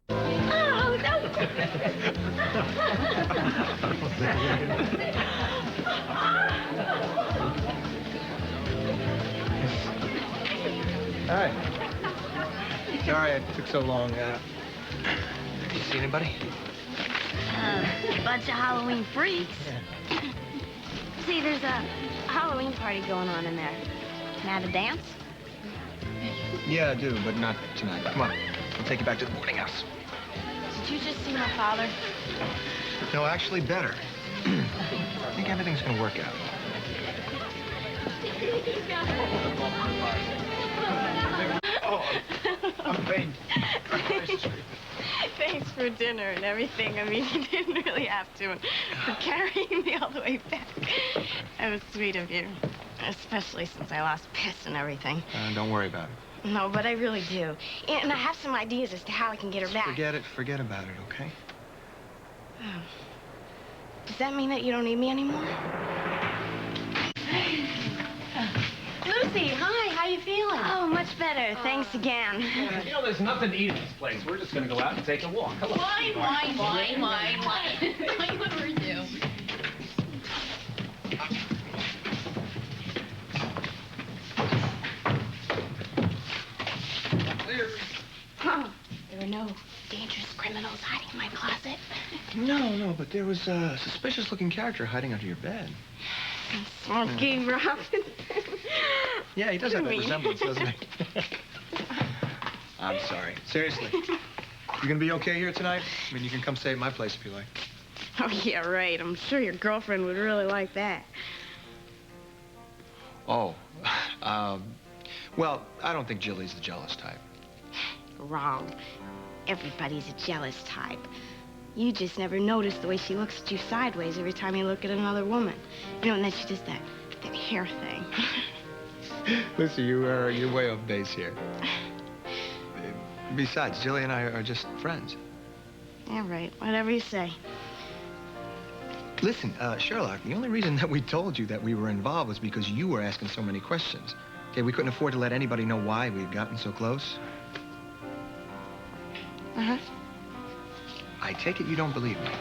Oh, no! Hi. Sorry it took so long. Have you seen anybody? A bunch of Halloween freaks. See, there's a Halloween party going on in there. Now to dance? Yeah, I do, but not tonight. Come on. I'll take you back to the boarding house. Did you just see my father? No, actually better. I think everything's going to work out. Oh, I'm faint. Thanks for dinner and everything. I mean, you didn't really have to. For carrying me all the way back. That was sweet of you. Especially since I lost Bess and everything. Don't worry about it. No, but I really do. And I have some ideas as to how I can get her back. Forget about it, okay? Oh. Does that mean that you don't need me anymore? Lucy, hi, how you feeling? Oh, much better. Thanks again. You know, there's nothing to eat at this place. We're just going to go out and take a walk. Hello. Wine. Whatever you do. Oh, there were no dangerous criminals hiding in my closet. No, but there was a suspicious-looking character hiding under your bed. Smokey Robinson. Yeah, he does have that resemblance, doesn't he? I'm sorry. Seriously. You gonna be okay here tonight? I mean, you can come stay at my place if you like. Oh, yeah, right. I'm sure your girlfriend would really like that. Oh, well, I don't think Jilly's the jealous type. Wrong. Everybody's a jealous type. You just never notice the way she looks at you sideways every time you look at another woman. You know, and then she does that hair thing. Listen, you're way off base here. Besides, Jilly and I are just friends. Yeah, right. Whatever you say. Listen, Sherlock, the only reason that we told you that we were involved was because you were asking so many questions. Okay, we couldn't afford to let anybody know why we'd gotten so close. Uh-huh. I take it you don't believe me.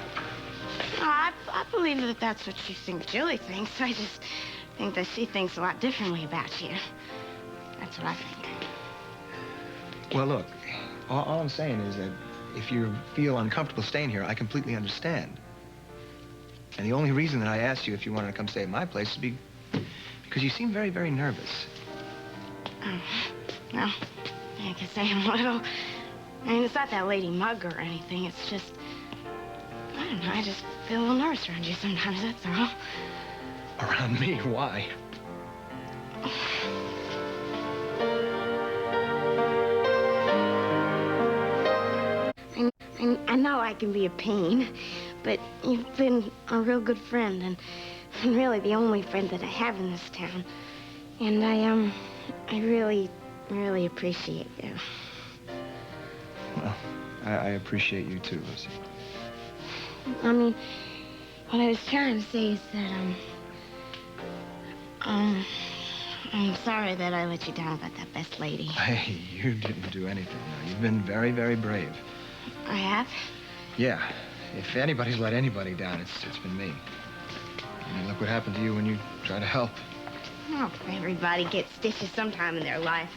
I believe that that's what you think Jilly thinks. I just think that she thinks a lot differently about you. That's what I think. Well, look, all I'm saying is that if you feel uncomfortable staying here, I completely understand. And the only reason that I asked you if you wanted to come stay at my place is because you seem very, very nervous. Oh, well, I guess I am a little. I mean, it's not that lady mug or anything. It's just, I don't know, I just feel a little nervous around you sometimes, that's all. Around me? Why? I know I can be a pain, but you've been a real good friend and really the only friend that I have in this town. And I really, really appreciate you. Well, I appreciate you too, Lucy. I mean, what I was trying to say is that, I'm sorry that I let you down about that best lady. Hey, you didn't do anything. No, you've been very, very brave. I have? Yeah. If anybody's let anybody down, it's been me. I mean, look what happened to you when you try to help. Oh, everybody gets stitches sometime in their life.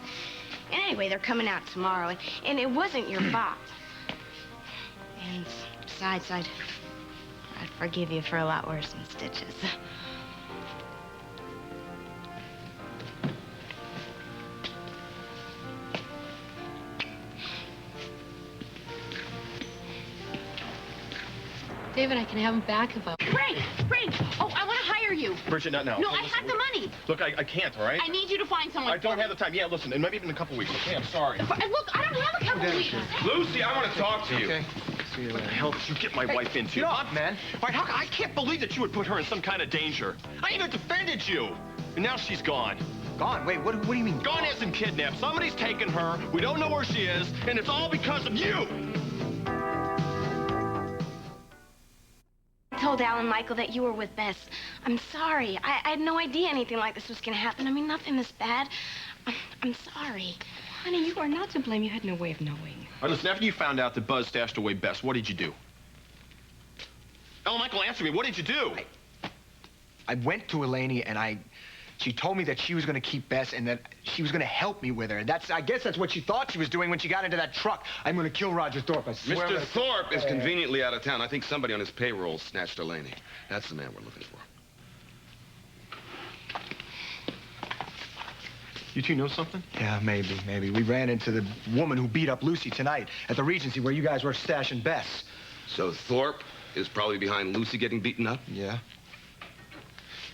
And anyway, they're coming out tomorrow, and it wasn't your fault. And besides, I'd forgive you for a lot worse than stitches. David, I can have him back if I... Frank! Oh, I want to hire you. Bridget, not now. No, Okay, I have the money. Look, I can't, all right? I need you to find someone. I don't have the time. Yeah, listen, and maybe even a couple weeks, okay? I'm sorry. Look, I don't have a couple weeks. Lucy, I want to talk to you. Okay. See you later. What the hell did you get my wife into? Get off, man. All right, I can't believe that you would put her in some kind of danger. I even defended you. And now she's gone. Gone? Wait, what do you mean? Gone as in kidnapped. Somebody's taken her. We don't know where she is, and it's all because of you. I told Alan Michael that you were with Bess. I'm sorry. I had no idea anything like this was going to happen. I mean, nothing this bad. I'm sorry. Honey, you are not to blame. You had no way of knowing. All right, listen, after you found out that Buzz stashed away Bess, what did you do? Alan Michael, answer me. What did you do? I went to Eleni and she told me that she was going to keep Bess and that she was going to help me with her. And I guess that's what she thought she was doing when she got into that truck. I'm going to kill Roger Thorpe, I swear. Mr. Thorpe is conveniently out of town. I think somebody on his payroll snatched Eleni. That's the man we're looking for. You two know something? Yeah, maybe. We ran into the woman who beat up Lucy tonight at the Regency where you guys were stashing Bess. So Thorpe is probably behind Lucy getting beaten up? Yeah.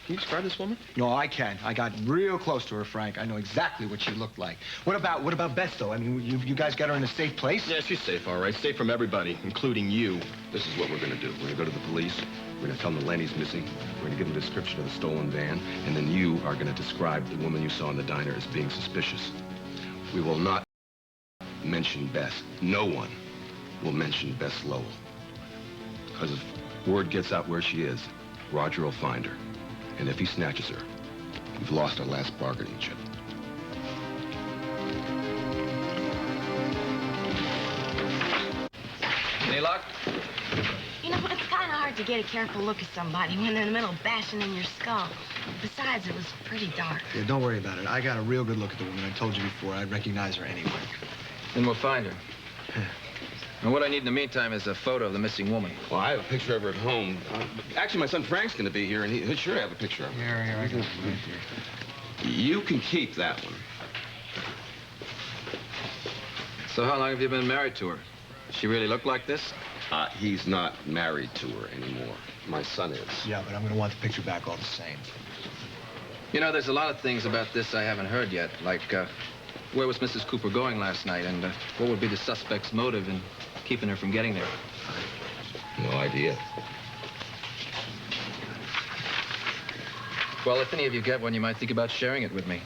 Can you describe this woman? No, I can. I got real close to her, Frank. I know exactly what she looked like. What about Bess, though? I mean, you guys got her in a safe place? Yeah, she's safe, all right. Safe from everybody, including you. This is what we're going to do. We're going to go to the police. We're going to tell them Eleni's missing. We're going to give them a description of the stolen van. And then you are going to describe the woman you saw in the diner as being suspicious. We will not mention Bess. No one will mention Bess Lowell. Because if word gets out where she is, Roger will find her. And if he snatches her, we've lost our last bargaining chip. Any luck? You know, it's kind of hard to get a careful look at somebody when they're in the middle of bashing in your skull. Besides, it was pretty dark. Yeah, don't worry about it. I got a real good look at the woman. I told you before, I'd recognize her anyway. Then we'll find her. And what I need in the meantime is a photo of the missing woman. Well, I have a picture of her at home. Actually, my son Frank's going to be here, and he'll sure have a picture of her. Here, I got it right there. You can keep that one. So how long have you been married to her? Does she really look like this? He's not married to her anymore. My son is. Yeah, but I'm going to want the picture back all the same. You know, there's a lot of things about this I haven't heard yet, like where was Mrs. Cooper going last night, and what would be the suspect's motive in keeping her from getting there? No idea. Well, if any of you get one, you might think about sharing it with me.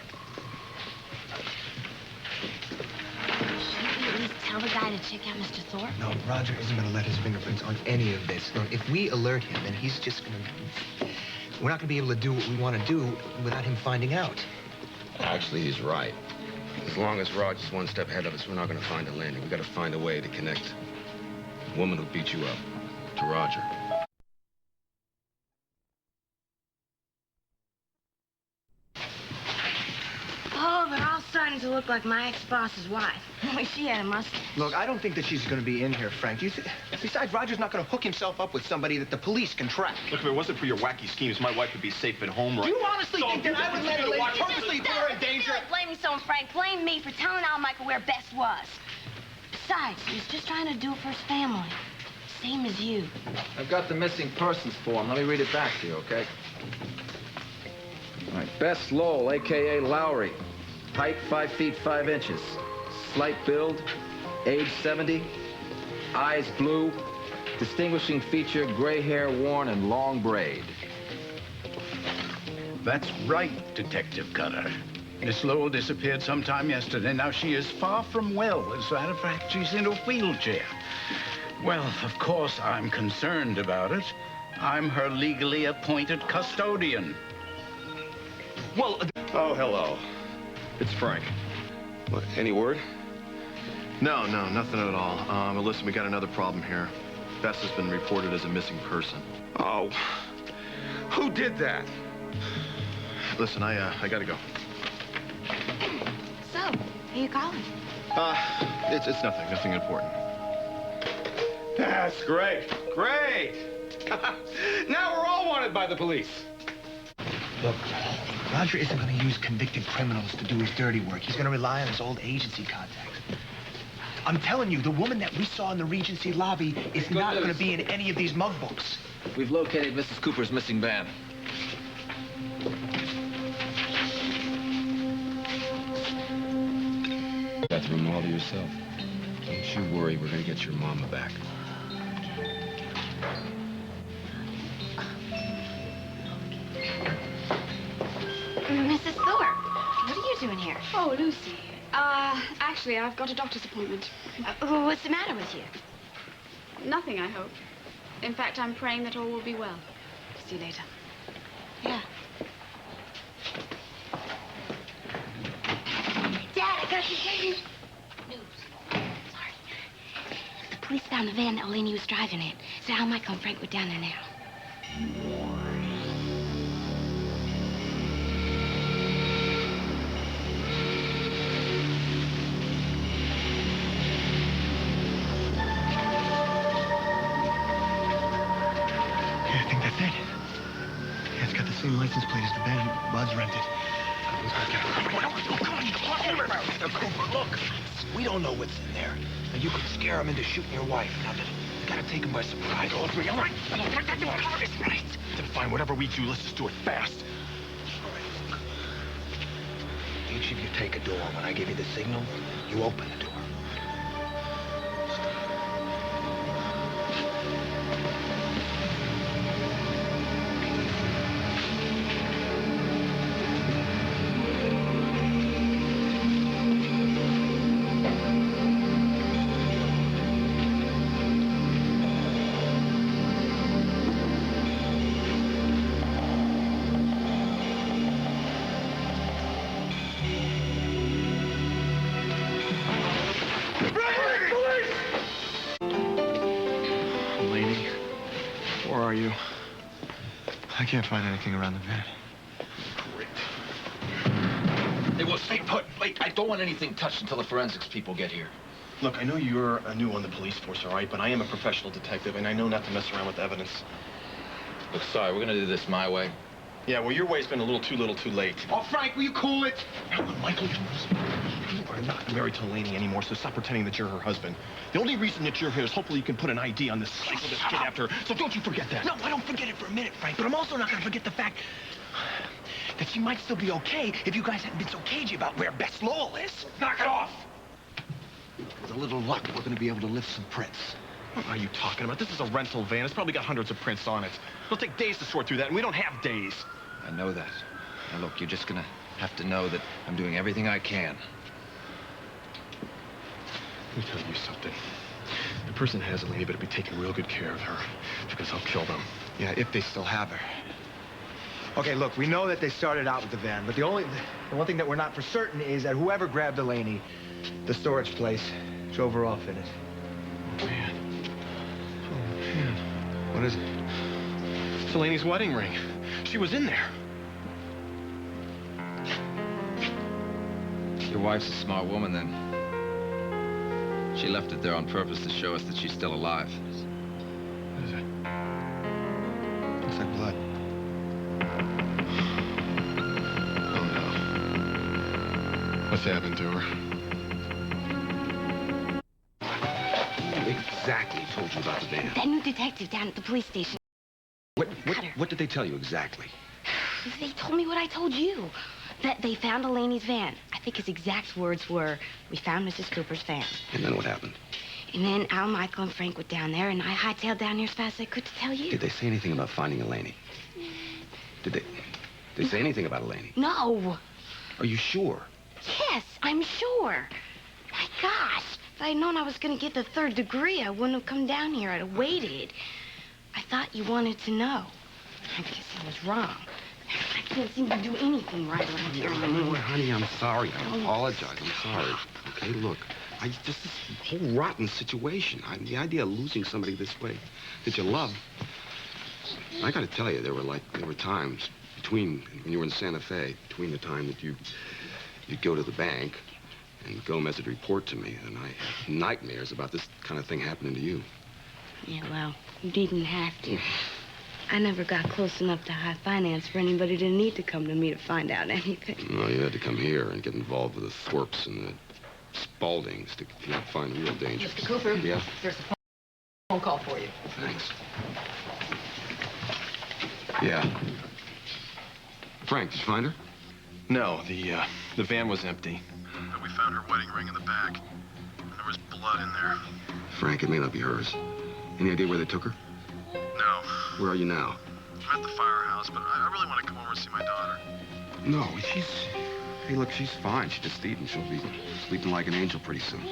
Shouldn't we at least tell the guy to check out Mr. Thorpe? No, Roger isn't going to let his fingerprints on any of this. No, if we alert him, then he's just going to... We're not going to be able to do what we want to do without him finding out. Actually, he's right. As long as Roger's one step ahead of us, we're not going to find a landing. We've got to find a way to connect the woman who beat you up to Roger. Oh, they're all starting to look like my ex-boss's wife. Only she had a mustache. Look, I don't think that she's going to be in here, Frank. Besides, Roger's not going to hook himself up with somebody that the police can track. Look, if it wasn't for your wacky schemes, my wife would be safe at home right Do you honestly think that I would let a lady purposely put her in danger? Feel like blaming someone, Frank. Blame me for telling Al Michael where Bess was. Besides, he's just trying to do it for his family. Same as you. I've got the missing persons form. Let me read it back to you, okay? All right, Bess Lowell, a.k.a. Lowry. Height, 5 feet 5 inches. Slight build, age 70. Eyes blue. Distinguishing feature, gray hair worn and long braid. That's right, Detective Cutter. Miss Lowell disappeared sometime yesterday. Now, she is far from well. As a matter of fact, she's in a wheelchair. Well, of course, I'm concerned about it. I'm her legally appointed custodian. Well, oh, hello. It's Frank. What, any word? No, nothing at all. Listen, we got another problem here. Bess has been reported as a missing person. Oh, who did that? Listen, I gotta go. So, are you calling? It's nothing important. That's great. Great. Now we're all wanted by the police. Look, Roger isn't going to use convicted criminals to do his dirty work. He's going to rely on his old agency contacts. I'm telling you, the woman that we saw in the Regency lobby is not going to be in any of these mug books. We've located Mrs. Cooper's missing van. Got the room all to yourself. Don't you worry, we're going to get your mama back. Mrs. Thorpe, what are you doing here? Oh, Lucy. Actually, I've got a doctor's appointment. What's the matter with you? Nothing, I hope. In fact, I'm praying that all will be well. See you later. Yeah. Dad, I got you news. Sorry. The police found the van that Oleni was driving in. So Al Michael and Frank were down there now. I think that's it. Yeah, it's got the same license plate as the van Bud's rented. Cooper, look. We don't know what's in there. Now, you could scare him into shooting your wife. Now, you gotta take him by surprise. All three. All right. Right. Then fine, whatever we do, let's just do it fast. Each of you take a door. When I give you the signal, you open the door. are you? I can't find anything around the van. Hey, well, stay put. Wait, I don't want anything touched until the forensics people get here. Look, I know you're new on the police force, all right? But I am a professional detective, and I know not to mess around with evidence. Look, sorry, we're gonna do this my way. Yeah, well, your way's been a little too late. Oh, Frank, will you cool it? Ellen, Michael, you are not married to Laney anymore, so stop pretending that you're her husband. The only reason that you're here is hopefully you can put an ID on this psycho this kid after her. So don't you forget that. No, I don't forget it for a minute, Frank, but I'm also not going to forget the fact that she might still be okay if you guys hadn't been so cagey about where Bess Lowell is. Knock it off! With a little luck, we're going to be able to lift some prints. What are you talking about? This is a rental van. It's probably got hundreds of prints on it. It'll take days to sort through that, and we don't have days. I know that. Now, look, you're just gonna have to know that I'm doing everything I can. Let me tell you something. The person that has Eleni better be taking real good care of her, because I'll kill them. Yeah, if they still have her. Okay, look, we know that they started out with the van, but the one thing that we're not for certain is that whoever grabbed Eleni, the storage place, drove her off in it. Oh, man. What is it? It's Eleni's wedding ring. She was in there. Your wife's a smart woman, then. She left it there on purpose to show us that she's still alive. What is it? Looks like blood. Oh, no. What's happened to her? Who exactly told you about the van? That new detective down at the police station. What did they tell you exactly? They told me what I told you. That they found Eleni's van. I think his exact words were, "We found Mrs. Cooper's van." And then what happened? And then Al, Michael, and Frank went down there, and I hightailed down here as fast as I could to tell you. Did they say anything about finding Eleni? Did they say anything about Eleni? No. Are you sure? Yes, I'm sure. My gosh. If I'd known I was going to get the 3rd degree, I wouldn't have come down here. I'd have waited. I thought you wanted to know. I guess I was wrong. I can't seem to do anything right around here anymore. Honey, I'm sorry. I apologize. I'm sorry. Okay, look. This whole rotten situation. The idea of losing somebody this way that you love. I gotta tell you, there were times when you were in Santa Fe, between the time that you'd go to the bank and Gomez would report to me, and I had nightmares about this kind of thing happening to you. Yeah, well, you didn't have to. I never got close enough to high finance for anybody to need to come to me to find out anything. Well, you had to come here and get involved with the Thorpes and the Spauldings to find real danger. Mr. Cooper? Yeah? There's a phone call for you. Thanks. Yeah. Frank, did you find her? No, the van was empty. But we found her wedding ring in the back. And there was blood in there. Frank, it may not be hers. Any idea where they took her? No. Where are you now? I'm at the firehouse, but I really want to come over and see my daughter. No, hey, look, she's fine. She just eaten. She'll be sleeping like an angel pretty soon.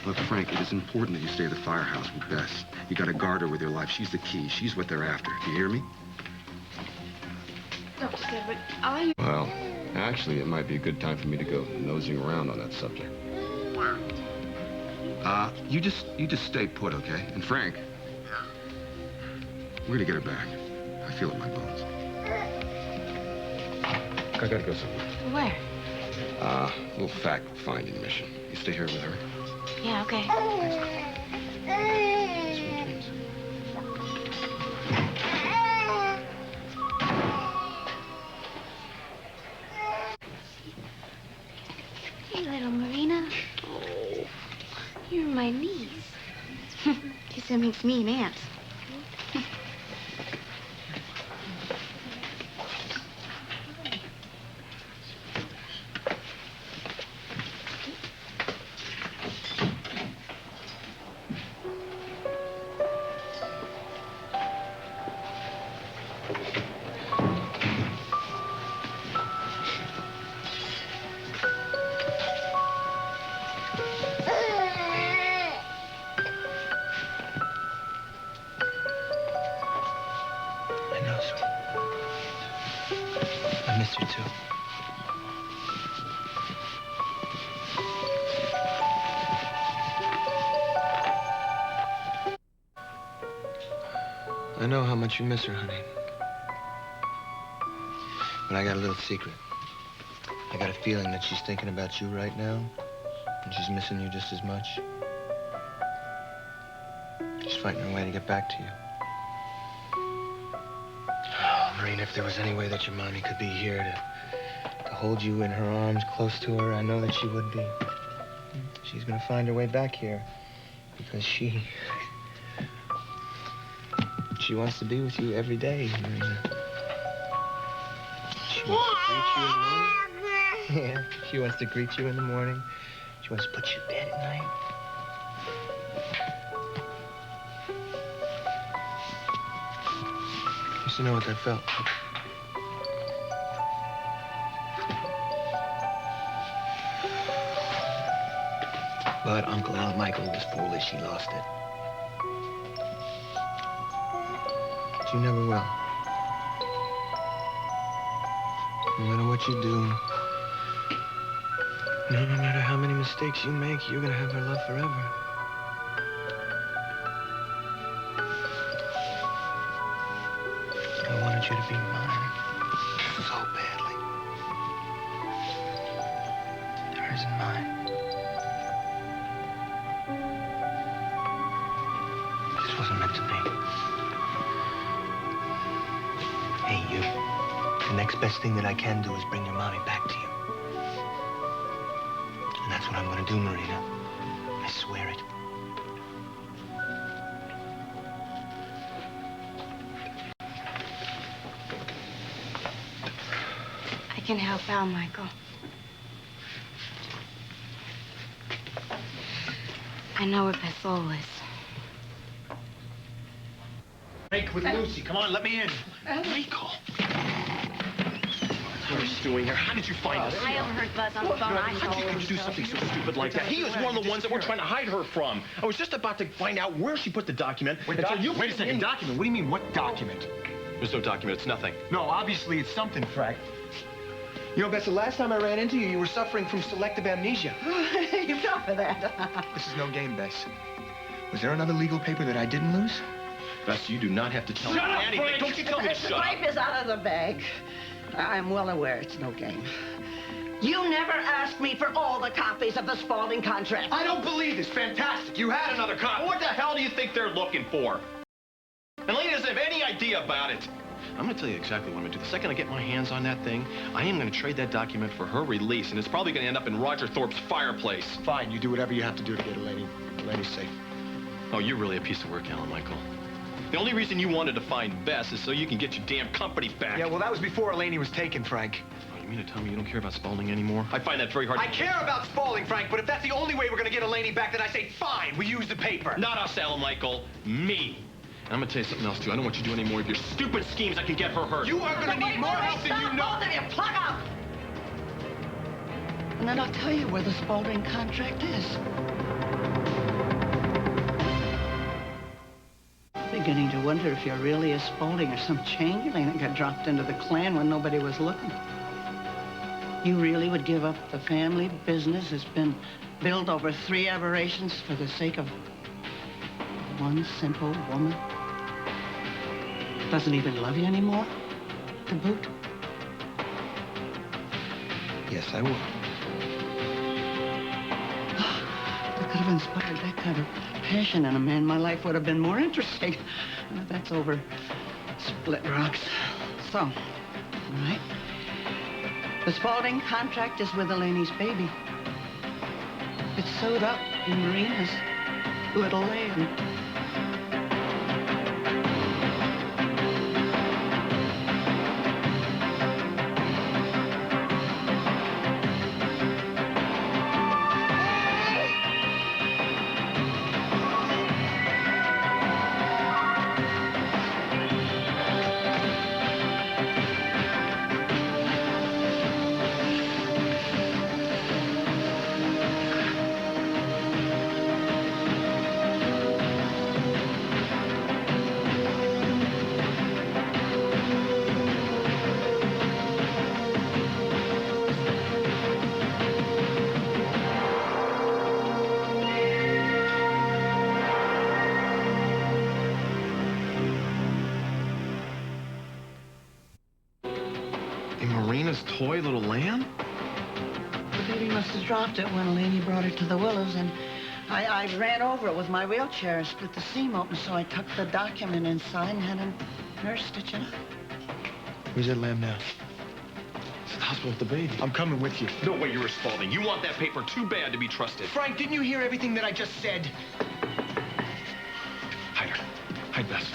Look, Frank, it is important that you stay at the firehouse with Bess. You got to guard her with your life. She's the key. She's what they're after. Do you hear me? Dr. Sedgwick, I... Well, actually, it might be a good time for me to go nosing around on that subject. Where? You just stay put, okay? And Frank. Yeah? We're gonna get her back. I feel it in my bones. I gotta go somewhere. Where? A little fact-finding mission. You stay here with her. Yeah, okay. Sweet dreams. Hey, little Marina. Oh, you're my niece. Guess that makes me an aunt. I miss you, too. I know how much you miss her, honey. But I got a little secret. I got a feeling that she's thinking about you right now, and she's missing you just as much. She's fighting her way to get back to you. Oh, Marina, if there was any way that your mommy could be here to hold you in her arms close to her, I know that she would be. She's gonna find her way back here because she wants to be with you every day, Marina. She wants to greet you in the morning. Yeah, she wants to greet you in the morning. She wants to put you to bed at night. I used to know what that felt. But Uncle Al Michael was foolish. He lost it. But you never will. No matter what you do, no matter how many mistakes you make, you're gonna have her love forever. I wanted you to be mine so badly. Hers and mine. This wasn't meant to be. Hey, you. The next best thing that I can do is bring your mommy back to you. And that's what I'm gonna do, Marina. I swear it. I can help Al, Michael. I know where Bethel is. Make with Lucy. Come on, let me in. Michael. What are you doing here? How did you find us? I overheard Buzz on the phone. How could you do something so stupid like that? He was one of the ones that we're trying to hide her from. I was just about to find out where she put the document. Wait a second, document? What do you mean, what document? There's no document. It's nothing. No, obviously it's something, Frank. You know, Bess, the last time I ran into you, you were suffering from selective amnesia. You fell for that. This is no game, Bess. Was there another legal paper that I didn't lose? Bess, you do not have to tell me anything. Frank. Don't you tell me to The shut up. pipe is out of the bag. I'm well aware it's no game. You never asked me for all the copies of the Spaulding contract. I don't believe this. Fantastic. You had another copy. What the hell do you think they're looking for? And Lena doesn't have any idea about it. I'm going to tell you exactly what I'm going to do. The second I get my hands on that thing, I am going to trade that document for her release, and it's probably going to end up in Roger Thorpe's fireplace. Fine, you do whatever you have to do to get Eleni safe. Oh, you're really a piece of work, Alan Michael. The only reason you wanted to find Bess is so you can get your damn company back. Yeah, well, that was before Eleni was taken, Frank. Oh, you mean to tell me you don't care about Spaulding anymore? I find that very hard to... I care about Spaulding, Frank, but if that's the only way we're going to get Eleni back, then I say, fine, we use the paper. Not us, Alan Michael. Me. And I'm going to tell you something else, too. I don't want you to do any more of your stupid schemes that can get her hurt. You are going to need more help than you know. Both of you, plug up! And then I'll tell you where the Spaulding contract is. Beginning to wonder if you're really a Spaulding or some changeling that got dropped into the clan when nobody was looking. You really would give up the family business that's been built over 3 aberrations for the sake of one simple woman? Doesn't even love you anymore, to boot? Yes, I would. That could have inspired that kind of passion in a man. My life would have been more interesting. But that's over split rocks. So, all right. The Spaulding contract is with Eleni's baby. It's sewed up in Marina's little land. Elena's toy little lamb? The baby must have dropped it when Laney brought it to the Willows, and I ran over it with my wheelchair and split the seam open, so I tucked the document inside and had a nurse stitch it up. Where's that lamb now? It's at the hospital with the baby. I'm coming with you. No way you're Spaulding. You want that paper too bad to be trusted. Frank, didn't you hear everything that I just said? Hide her. Hide Bess.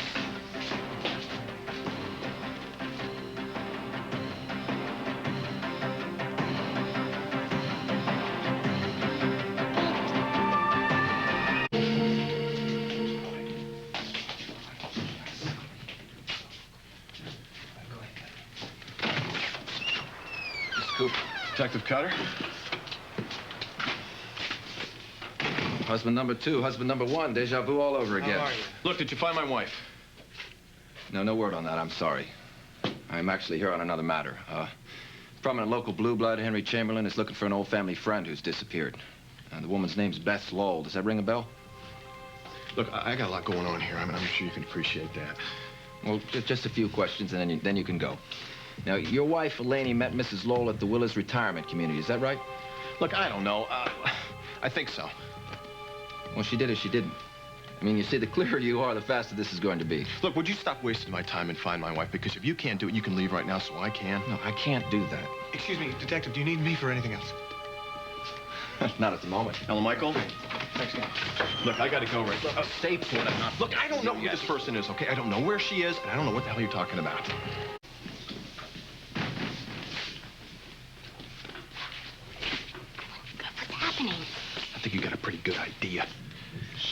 Detective Cutter. Husband number 2, husband number 1. Deja vu all over again. How are you? Look, did you find my wife? No word on that. I'm sorry. I'm actually here on another matter. Prominent local blue blood, Henry Chamberlain, is looking for an old family friend who's disappeared. The woman's name's Beth Lowell. Does that ring a bell? Look, I got a lot going on here. I'm sure you can appreciate that. Well, just a few questions, and then you can go. Now, your wife, Elaine, met Mrs. Lowell at the Willis Retirement Community. Is that right? Look, I don't know. I think so. Well, she did or she didn't. I mean, you see, the clearer you are, the faster this is going to be. Look, would you stop wasting my time and find my wife? Because if you can't do it, you can leave right now so I can. No, I can't do that. Excuse me, Detective, do you need me for anything else? Not at the moment. Ellen Michael? Thanks, man. Look, I gotta go right now. Stay put. Look, I don't know who this person is, okay? I don't know where she is, and I don't know what the hell you're talking about. What's happening? I think you got a pretty good idea.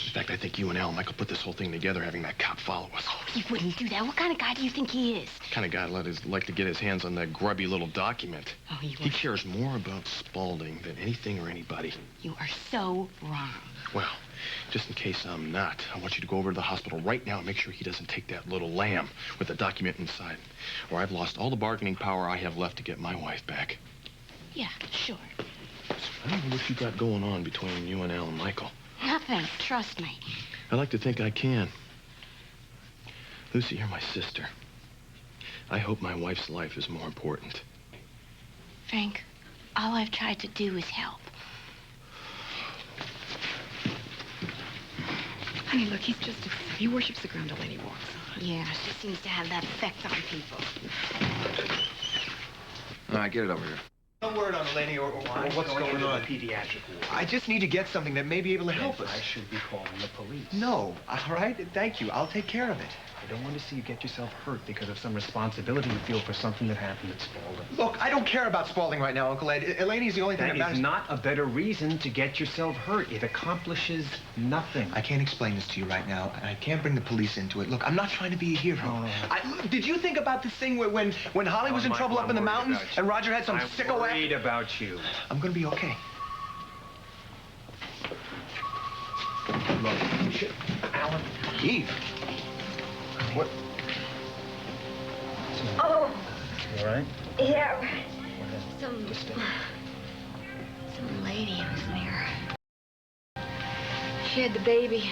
In fact, I think you and Al Michael put this whole thing together, having that cop follow us. Oh, he wouldn't do that. What kind of guy do you think he is? Kind of guy like to get his hands on that grubby little document. Oh, He cares more about Spaulding than anything or anybody. You are so wrong. Well, just in case I'm not, I want you to go over to the hospital right now and make sure he doesn't take that little lamb with the document inside. Or I've lost all the bargaining power I have left to get my wife back. Yeah, sure. I don't know what you got going on between you and Al and Michael. Nothing. Trust me. I like to think I can. Lucy, you're my sister. I hope my wife's life is more important. Frank, all I've tried to do is help. Honey, look, he worships the ground Delaney walks on. Yeah, she seems to have that effect on people. All right, get it over here. No word on Delaney or what's going on. Pediatric ward. I just need to get something that may be able to help us. I should be calling the police. No, all right? Thank you. I'll take care of it. I don't want to see you get yourself hurt because of some responsibility you feel for something that happened at Spaulding. Look, I don't care about Spaulding right now, Uncle Ed. Elaine's the only thing that That matters. is not a better reason to get yourself hurt. It accomplishes nothing. I can't explain this to you right now, and I can't bring the police into it. Look, I'm not trying to be a hero. Did you think about this thing when Holly was in trouble up in the mountains and Roger had some sicko I'm worried about you. I'm gonna be okay. Look, shit. Alan. Eve. What? Oh, You all right? yeah. Some lady was there. She had the baby.